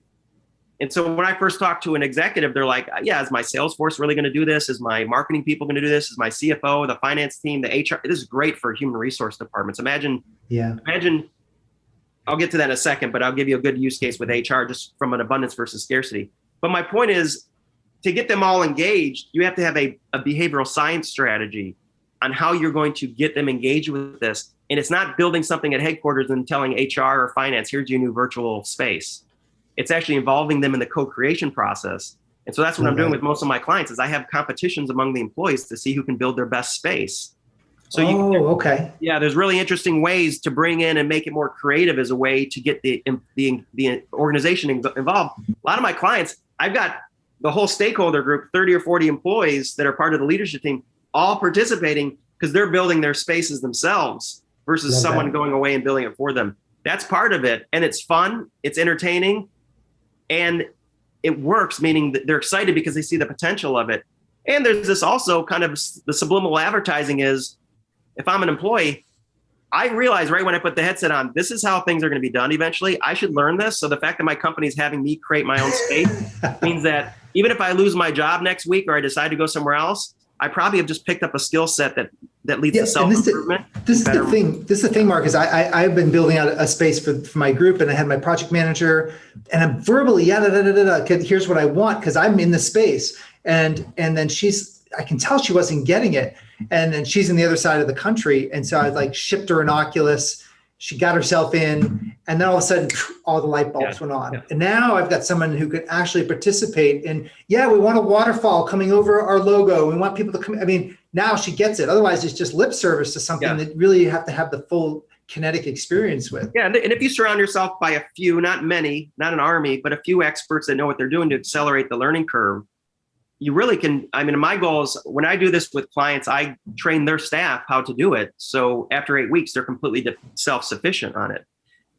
And so when I first talked to an executive, they're like, yeah, is my sales force really going to do this? Is my marketing people going to do this? Is my CFO, the finance team, the HR? This is great for human resource departments. Imagine, I'll get to that in a second, but I'll give you a good use case with HR just from an abundance versus scarcity. But my point is, to get them all engaged, you have to have a behavioral science strategy on how you're going to get them engaged with this. And it's not building something at headquarters and telling HR or finance, here's your new virtual space. It's actually involving them in the co-creation process. And so that's what I'm doing with most of my clients is I have competitions among the employees to see who can build their best space. So yeah, there's really interesting ways to bring in and make it more creative as a way to get the organization involved. A lot of my clients, I've got the whole stakeholder group, 30 or 40 employees that are part of the leadership team, all participating because they're building their spaces themselves versus someone going away and building it for them. That's part of it. And it's fun, it's entertaining. And it works, meaning that they're excited because they see the potential of it. And there's this also kind of the subliminal advertising is, if I'm an employee, I realize right when I put the headset on, this is how things are going to be done eventually. I should learn this. So the fact that my company is having me create my own space means that even if I lose my job next week or I decide to go somewhere else, I probably have just picked up a skill set that leads to self-improvement. This is the thing. This is the thing, Marcus. I've been building out a space for my group, and I had my project manager, and I'm verbally, here's what I want, because I'm in the space. And then I can tell she wasn't getting it. And then she's in the other side of the country. And so I like shipped her an Oculus. She got herself in, and then all of a sudden, all the light bulbs went on. Yeah. And now I've got someone who could actually participate in, we want a waterfall coming over our logo. We want people to come. I mean, now she gets it. Otherwise, it's just lip service to something that really you have to have the full kinetic experience with. Yeah, and if you surround yourself by a few, not many, not an army, but a few experts that know what they're doing to accelerate the learning curve, you really can. I mean, my goal is when I do this with clients, I train their staff how to do it. So after 8 weeks, they're completely self-sufficient on it.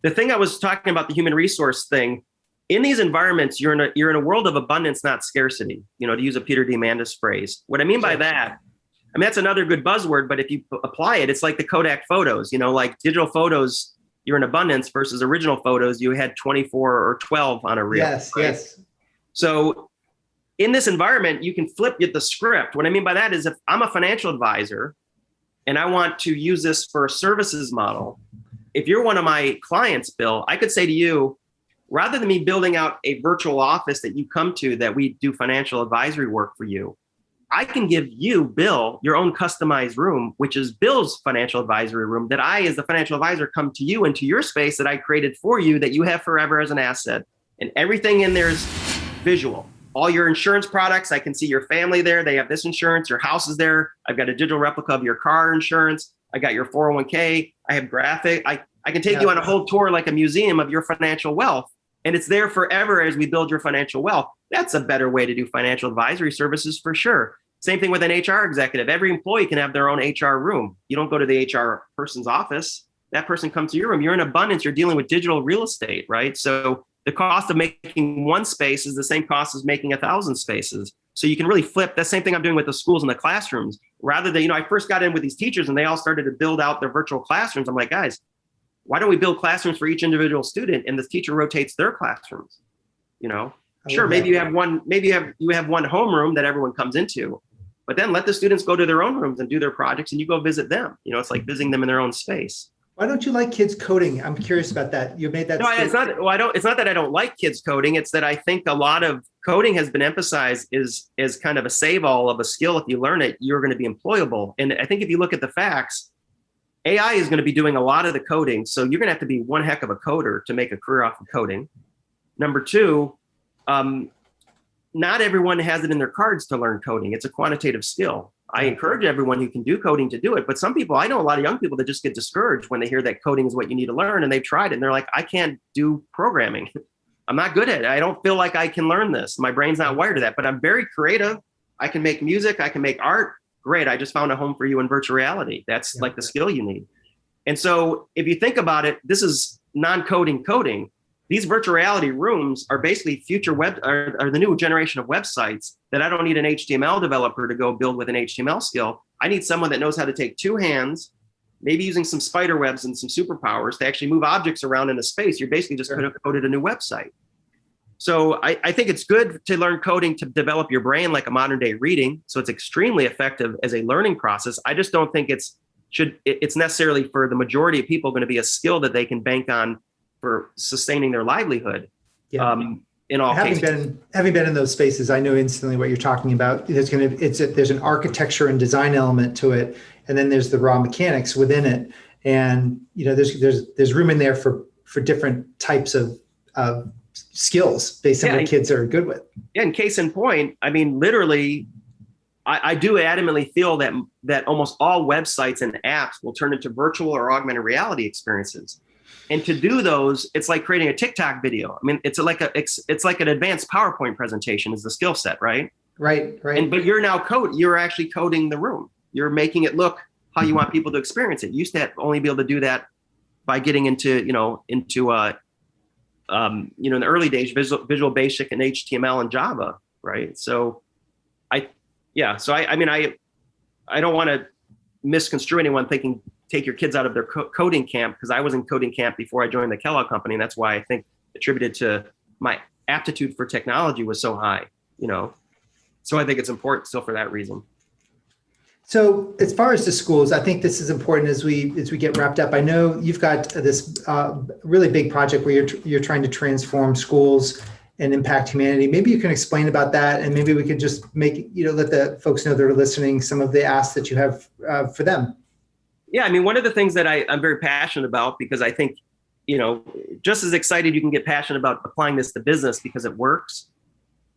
The thing I was talking about, the human resource thing, in these environments, you're in a world of abundance, not scarcity, to use a Peter Diamandis phrase. What I mean by that, that's another good buzzword, but if you apply it, it's like the Kodak photos, like digital photos, you're in abundance versus original photos, you had 24 or 12 on a reel. Yes, right? Yes. So in this environment, you can flip the script. What I mean by that is if I'm a financial advisor and I want to use this for a services model, if you're one of my clients, Bill, I could say to you, rather than me building out a virtual office that you come to that we do financial advisory work for you, I can give you, Bill, your own customized room, which is Bill's financial advisory room, that I, as the financial advisor, come to you into your space that I created for you that you have forever as an asset. And everything in there is visual. All your insurance products, I can see your family there. They have this insurance, your house is there. I've got a digital replica of your car insurance. I got your 401k. I have graphic. I can take you on a whole tour like a museum of your financial wealth. And it's there forever as we build your financial wealth. That's a better way to do financial advisory services for sure. Same thing with an HR executive. Every employee can have their own HR room. You don't go to the HR person's office. That person comes to your room. You're in abundance. You're dealing with digital real estate, right? So the cost of making one space is the same cost as making 1,000 spaces. So you can really flip. That same thing I'm doing with the schools and the classrooms. Rather than, I first got in with these teachers and they all started to build out their virtual classrooms. I'm like, guys, why don't we build classrooms for each individual student and the teacher rotates their classrooms? Sure, maybe you have one homeroom that everyone comes into, but then let the students go to their own rooms and do their projects and you go visit them. It's like visiting them in their own space. Why don't you like kids coding? I'm curious about that. You made that. No, it's not. Well, it's not that I don't like kids coding. It's that I think a lot of coding has been emphasized as kind of a save-all of a skill. If you learn it, you're going to be employable. And I think if you look at the facts, AI is going to be doing a lot of the coding. So you're going to have to be one heck of a coder to make a career off of coding. Number two, not everyone has it in their cards to learn coding. It's a quantitative skill. I encourage everyone who can do coding to do it. But some people, I know a lot of young people that just get discouraged when they hear that coding is what you need to learn and they've tried it and they're like, I can't do programming. I'm not good at it. I don't feel like I can learn this. My brain's not wired to that, but I'm very creative. I can make music. I can make art. Great. I just found a home for you in virtual reality. That's like the skill you need. And so if you think about it, this is non-coding coding. These virtual reality rooms are basically future are the new generation of websites that I don't need an HTML developer to go build with an HTML skill. I need someone that knows how to take two hands, maybe using some spider webs and some superpowers to actually move objects around in a space. You're basically just could have coded a new website. So I think it's good to learn coding to develop your brain like a modern day reading. So it's extremely effective as a learning process. I just don't think it's necessarily for the majority of people going to be a skill that they can bank on for sustaining their livelihood. Yeah. In all cases. Having been in those spaces, I know instantly what you're talking about. There's an architecture and design element to it, and then there's the raw mechanics within it. And there's room in there for different types of skills based on what kids are good with. Yeah, and case in point, literally, I do adamantly feel that almost all websites and apps will turn into virtual or augmented reality experiences. And to do those, it's like creating a TikTok video. It's like an advanced PowerPoint presentation is the skill set, right? Right. But you're now you're actually coding the room. You're making it look how you want people to experience it. You used to only be able to do that by getting into in the early days, Visual Basic and HTML and Java, right? So I don't want to misconstrue anyone thinking take your kids out of their coding camp, because I was in coding camp before I joined the Kellogg company. And that's why I think attributed to my aptitude for technology was so high, So I think it's important still for that reason. So as far as the schools, I think this is important as we get wrapped up. I know you've got this really big project where you're trying to transform schools and impact humanity. Maybe you can explain about that, and maybe we could just make let the folks know that are listening some of the asks that you have for them. Yeah, I mean, one of the things that I'm very passionate about, because I think just as excited you can get passionate about applying this to business because it works.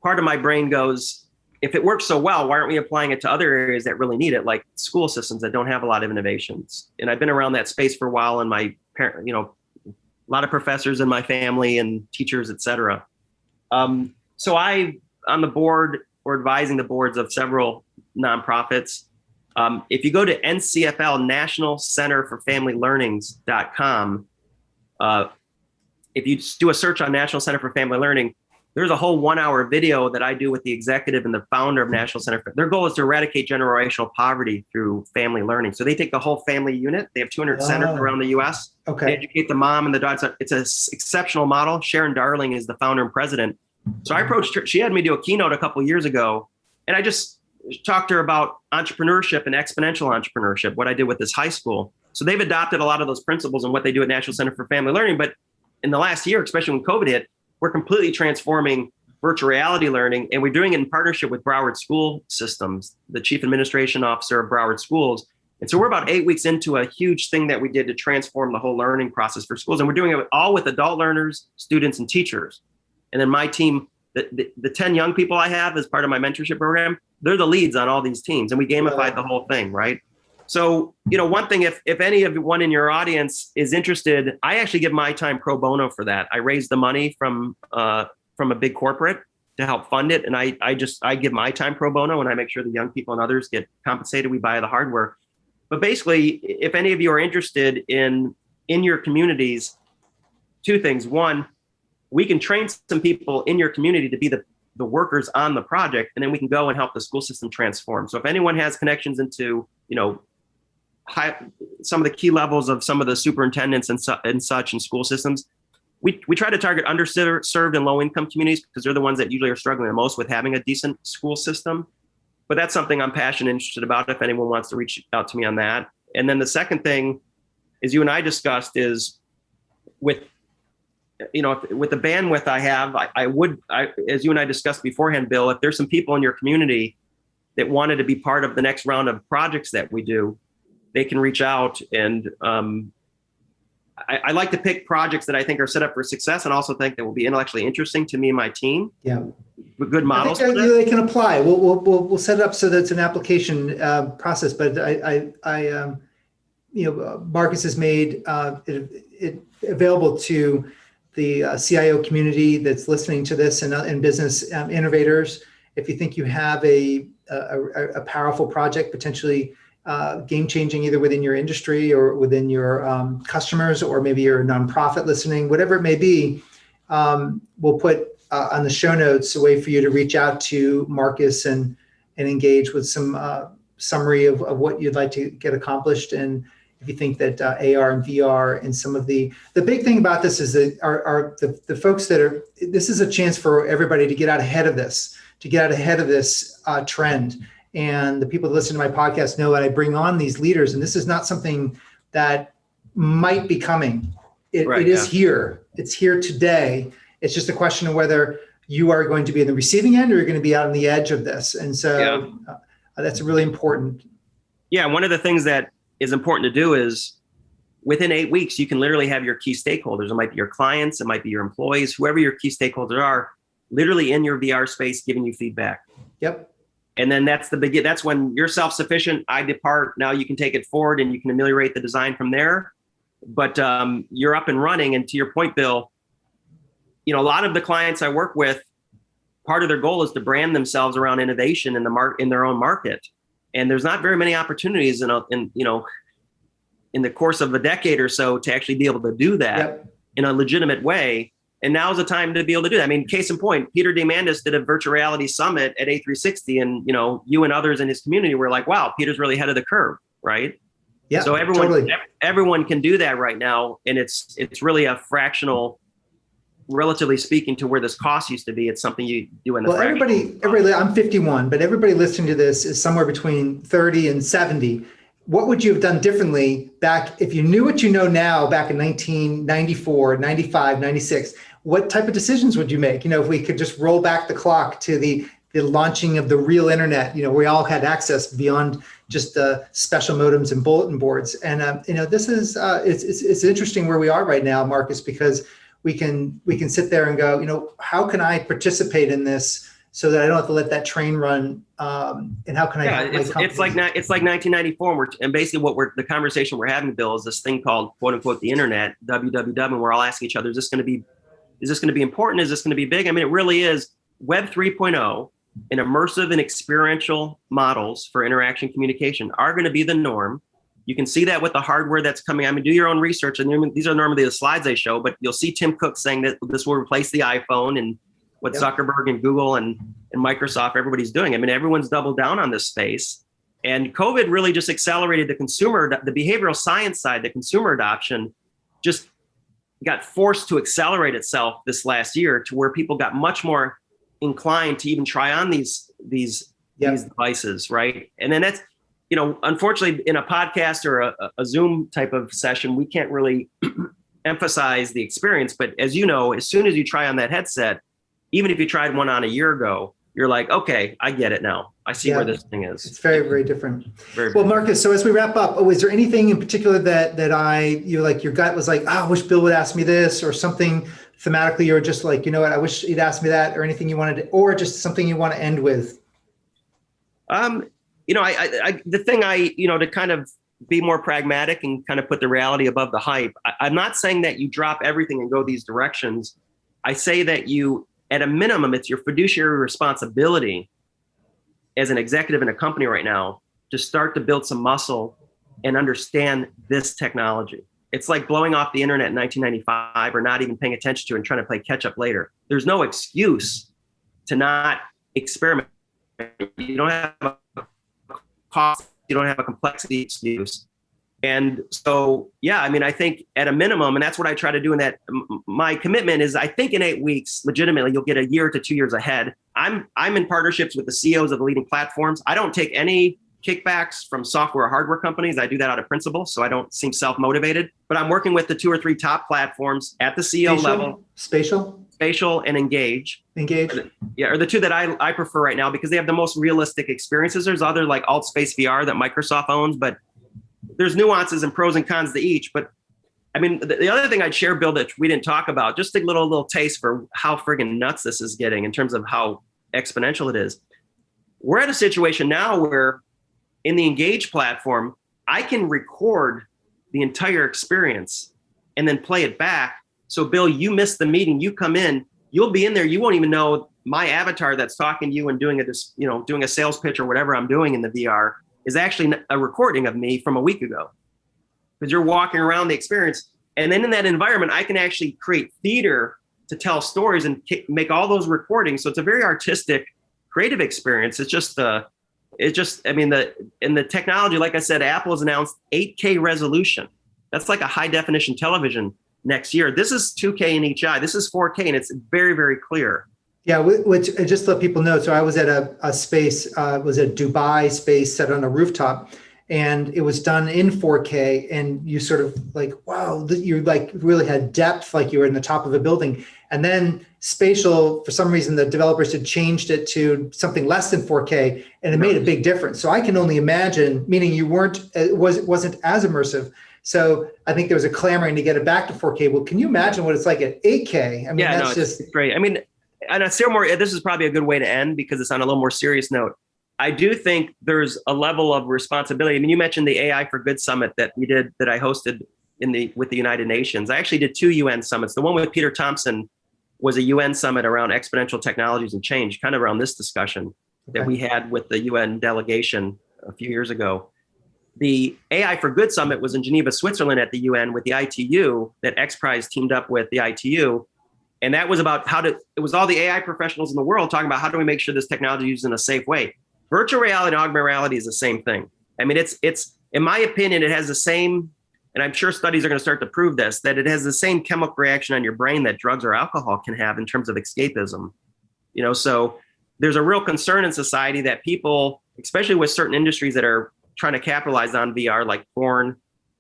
Part of my brain goes, if it works so well, why aren't we applying it to other areas that really need it, like school systems that don't have a lot of innovations? And I've been around that space for a while, and my parent, a lot of professors in my family and teachers, et cetera. So I'm on the board or advising the boards of several nonprofits. If you go to NCFL, National Center for Family Learnings.com, if you do a search on National Center for Family Learning, there's a whole 1-hour video that I do with the executive and the founder of National Center. Their goal is to eradicate generational poverty through family learning. So they take the whole family unit. They have 200 centers around the U.S. Okay. They educate the mom and the dad. It's an exceptional model. Sharon Darling is the founder and president. So I approached her. She had me do a keynote a couple of years ago, and I just talked to her about entrepreneurship and exponential entrepreneurship, what I did with this high school. So they've adopted a lot of those principles and what they do at National Center for Family Learning. But in the last year, especially when COVID hit, we're completely transforming virtual reality learning, and we're doing it in partnership with Broward School Systems, the chief administration officer of Broward Schools. And so we're about 8 weeks into a huge thing that we did to transform the whole learning process for schools. And we're doing it all with adult learners, students, and teachers. And then my team, the 10 young people I have as part of my mentorship program, they're the leads on all these teams. And we gamified the whole thing, right? So, one thing, if any of one in your audience is interested, I actually give my time pro bono for that. I raise the money from a big corporate to help fund it. And I give my time pro bono, and I make sure the young people and others get compensated. We buy the hardware. But basically, if any of you are interested in your communities, two things. One, we can train some people in your community to be the workers on the project, and then we can go and help the school system transform. So if anyone has connections into, some of the key levels of some of the superintendents and such in school systems, we try to target underserved and low income communities, because they're the ones that usually are struggling the most with having a decent school system. But that's something I'm passionate and interested about if anyone wants to reach out to me on that. And then the second thing is, you and I discussed, is with the bandwidth I have, I as you and I discussed beforehand, Bill, if there's some people in your community that wanted to be part of the next round of projects that we do, they can reach out. And I like to pick projects that I think are set up for success, and also think that will be intellectually interesting to me and my team. Yeah, with good models. I think they can apply. We'll set it up so that it's an application process. But Marcus has made it available to the CIO community that's listening to this, and business innovators. If you think you have a powerful project, potentially game-changing, either within your industry or within your customers, or maybe your nonprofit listening, whatever it may be, we'll put on the show notes a way for you to reach out to Marcus and engage with some summary of what you'd like to get accomplished. And if you think that AR and VR and some of the big thing about this is that are the folks that are, this is a chance for everybody to get out ahead of this, trend. And the people that listen to my podcast know that I bring on these leaders, and this is not something that might be coming. It is here. It's here today. It's just a question of whether you are going to be in the receiving end or you're going to be out on the edge of this. And so that's really important. Yeah. One of the things that is important to do is, within 8 weeks, you can literally have your key stakeholders. It might be your clients, it might be your employees, whoever your key stakeholders are, literally in your VR space giving you feedback. Yep. And then that's when you're self-sufficient. I depart. Now you can take it forward and you can ameliorate the design from there. But you're up and running. And to your point, Bill, a lot of the clients I work with, part of their goal is to brand themselves around innovation in their own market. And there's not very many opportunities in the course of a decade or so to actually be able to do that in a legitimate way. And now's the time to be able to do that. I mean, case in point, Peter Diamandis did a virtual reality summit at A360, and you and others in his community were like, "Wow, Peter's really ahead of the curve," right? Yeah. So everyone can do that right now, and it's really a fractional, relatively speaking, to where this cost used to be. It's something you do in the everybody. I'm 51, but everybody listening to this is somewhere between 30 and 70. What would you have done differently back if you knew what you know now back in 1994, 95, 96? What type of decisions would you make? If we could just roll back the clock to the launching of the real internet, we all had access beyond just the special modems and bulletin boards. And this is it's interesting where we are right now, Marcus, because we can sit there and go, how can I participate in this so that I don't have to let that train run? And how can I? It's like 1994, and basically the conversation we're having, Bill, is this thing called quote unquote the internet, www, and we're all asking each other, is this going to be important? Is this going to be big? I mean, it really is. Web 3.0 and immersive and experiential models for interaction communication are going to be the norm. You can see that with the hardware that's coming. I mean, do your own research, and these are normally the slides I show, but you'll see Tim Cook saying that this will replace the iPhone, and what Zuckerberg and Google and Microsoft, everybody's doing. I mean, everyone's doubled down on this space. And COVID really just accelerated the behavioral science side, the consumer adoption just got forced to accelerate itself this last year to where people got much more inclined to even try on these devices, right? And then that's, unfortunately, in a podcast or a Zoom type of session, we can't really emphasize the experience. But as you know, as soon as you try on that headset, even if you tried one on a year ago, you're like, okay, I get it now. I see where this thing is. It's very, very different. Well, Marcus, so as we wrap up, is there anything in particular that your gut was like, I wish Bill would ask me this, or something thematically you're just like, you know what, I wish he'd asked me that, or anything you wanted to, or just something you want to end with? The thing to kind of be more pragmatic and kind of put the reality above the hype. I'm not saying that you drop everything and go these directions. I say that at a minimum, it's your fiduciary responsibility as an executive in a company right now to start to build some muscle and understand this technology. It's like blowing off the internet in 1995 or not even paying attention to it and trying to play catch up later. There's no excuse to not experiment. You don't have a cost, you don't have a complexity excuse. And so, I think at a minimum, and that's what I try to do in that, my commitment is, I think in 8 weeks, legitimately, you'll get a year to 2 years ahead. I'm in partnerships with the CEOs of the leading platforms. I don't take any kickbacks from software or hardware companies. I do that out of principle, so I don't seem self-motivated. But I'm working with the 2 or 3 top platforms at the CEO level. Spatial and Engage. Are the 2 that I prefer right now because they have the most realistic experiences. There's other like AltSpace VR that Microsoft owns, but there's nuances and pros and cons to each. But I mean, the other thing I'd share, Bill, that we didn't talk about, just a little taste for how friggin' nuts this is getting in terms of how exponential it is. We're at a situation now where in the Engage platform, I can record the entire experience and then play it back. So Bill, you missed the meeting, you come in, you'll be in there, you won't even know my avatar that's talking to you and doing a sales pitch or whatever I'm doing in the VR is actually a recording of me from a week ago, because you're walking around the experience. And then in that environment, I can actually create theater to tell stories and make all those recordings. So it's a very artistic, creative experience. In the technology, like I said, Apple has announced 8K resolution. That's like a high definition television next year. This is 2K in each eye. This is 4K, and it's very, very clear. Yeah, which just to let people know. So I was at a space, it was a Dubai space set on a rooftop, and it was done in 4K. And you sort of like, wow, you like really had depth, like you were in the top of a building. And then spatial, for some reason, the developers had changed it to something less than 4K, and it made a big difference. So I can only imagine, meaning it wasn't as immersive. So I think there was a clamoring to get it back to 4K. Well, can you imagine what it's like at 8K? I mean, that's just great. I mean, and I say more, this is probably a good way to end because it's on a little more serious note. I do think there's a level of responsibility. I mean, you mentioned the AI for Good Summit that I hosted with the United Nations. I actually did 2 UN summits. The one with Peter Thompson was a UN summit around exponential technologies and change, kind of around this discussion that we had with the UN delegation a few years ago. The AI for Good Summit was in Geneva, Switzerland at the UN with the ITU that XPRIZE teamed up with the ITU. And that was about it was all the AI professionals in the world talking about how do we make sure this technology is used in a safe way. Virtual reality and augmented reality is the same thing. I mean, it's in my opinion, it has the same, and I'm sure studies are going to start to prove this, that it has the same chemical reaction on your brain that drugs or alcohol can have in terms of escapism. So there's a real concern in society that people, especially with certain industries that are trying to capitalize on VR, like porn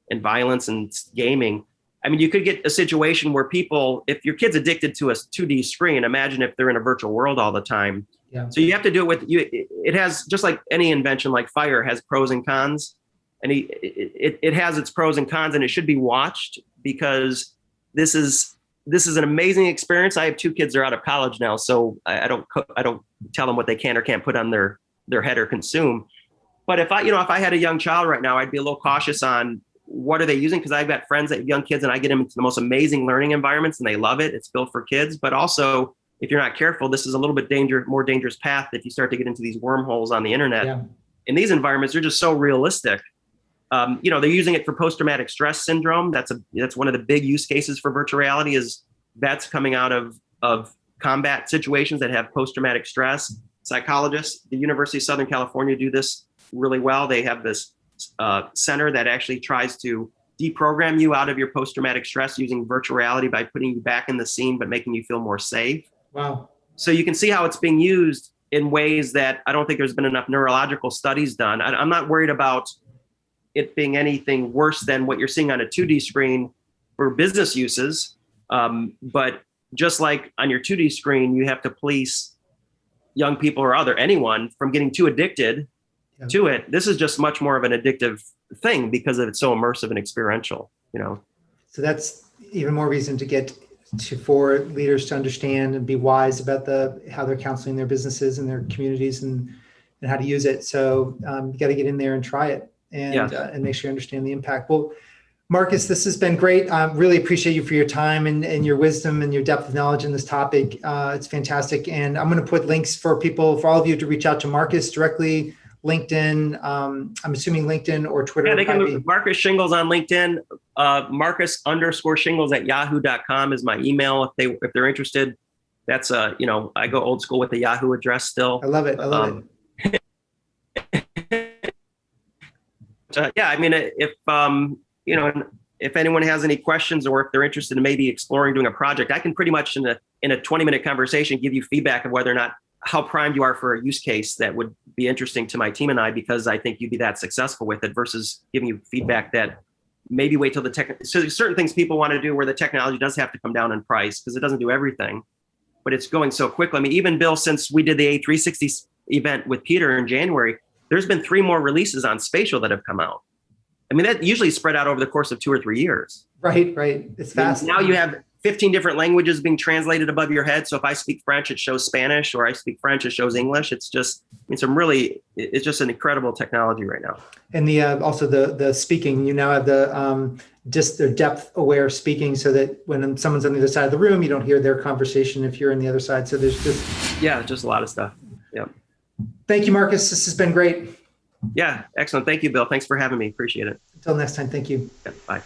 and violence and gaming. I mean, you could get a situation where people, if your kid's addicted to a 2D screen, imagine if they're in a virtual world all the time. Yeah. So you have to do it with you. It has, just like any invention, like fire has pros and cons, and it has its pros and cons, and it should be watched because this is an amazing experience. I have 2 kids that are out of college now, so I don't tell them what they can or can't put on their head or consume. But if I had a young child right now, I'd be a little cautious on what are they using, because I've got friends that have young kids and I get them into the most amazing learning environments and they love it. It's built for kids, but also if you're not careful, this is a little bit more dangerous path if you start to get into these wormholes on the internet. Yeah. In these environments, they're just so realistic. They're using it for post-traumatic stress syndrome. That's one of the big use cases for virtual reality, is vets coming out of combat situations that have post-traumatic stress. Psychologists, the University of Southern California do this really well. They have this center that actually tries to deprogram you out of your post-traumatic stress using virtual reality by putting you back in the scene, but making you feel more safe. Wow. So you can see how it's being used in ways that I don't think there's been enough neurological studies done. I'm not worried about it being anything worse than what you're seeing on a 2D screen for business uses. But just like on your 2D screen, you have to police young people or anyone from getting too addicted to it. This is just much more of an addictive thing because it's so immersive and experiential, So that's even more reason to get for leaders to understand and be wise about how they're counseling their businesses and their communities and how to use it. So you got to get in there and try it and make sure you understand the impact. Well, Marcus, this has been great. Really appreciate you for your time and your wisdom and your depth of knowledge in this topic. It's fantastic. And I'm going to put links for all of you to reach out to Marcus directly. LinkedIn, I'm assuming LinkedIn or Twitter. Yeah, they can look Marcus Shingles on LinkedIn. Marcus_Shingles at yahoo.com is my email if they're interested. That's I go old school with the Yahoo address still. I love it. Yeah, I mean, if anyone has any questions or if they're interested in maybe exploring doing a project, I can pretty much in a 20-minute conversation give you feedback of whether or not how primed you are for a use case that would be interesting to my team and I, because I think you'd be that successful with it versus giving you feedback that maybe wait till so there's certain things people want to do where the technology does have to come down in price because it doesn't do everything, but it's going so quickly. I mean, even Bill, since we did the A360 event with Peter in January, there's been 3 more releases on spatial that have come out. I mean, that usually spread out over the course of 2 or 3 years. Right. It's fast. Now you have 15 different languages being translated above your head. So if I speak French, it shows Spanish, or I speak French, it shows English. It's just, it's just an incredible technology right now. And also the speaking, you now have just the depth aware speaking, so that when someone's on the other side of the room, you don't hear their conversation if you're on the other side. So there's just a lot of stuff. Yeah. Thank you, Marcus. This has been great. Yeah, excellent. Thank you, Bill. Thanks for having me. Appreciate it. Until next time. Thank you. Yeah, bye.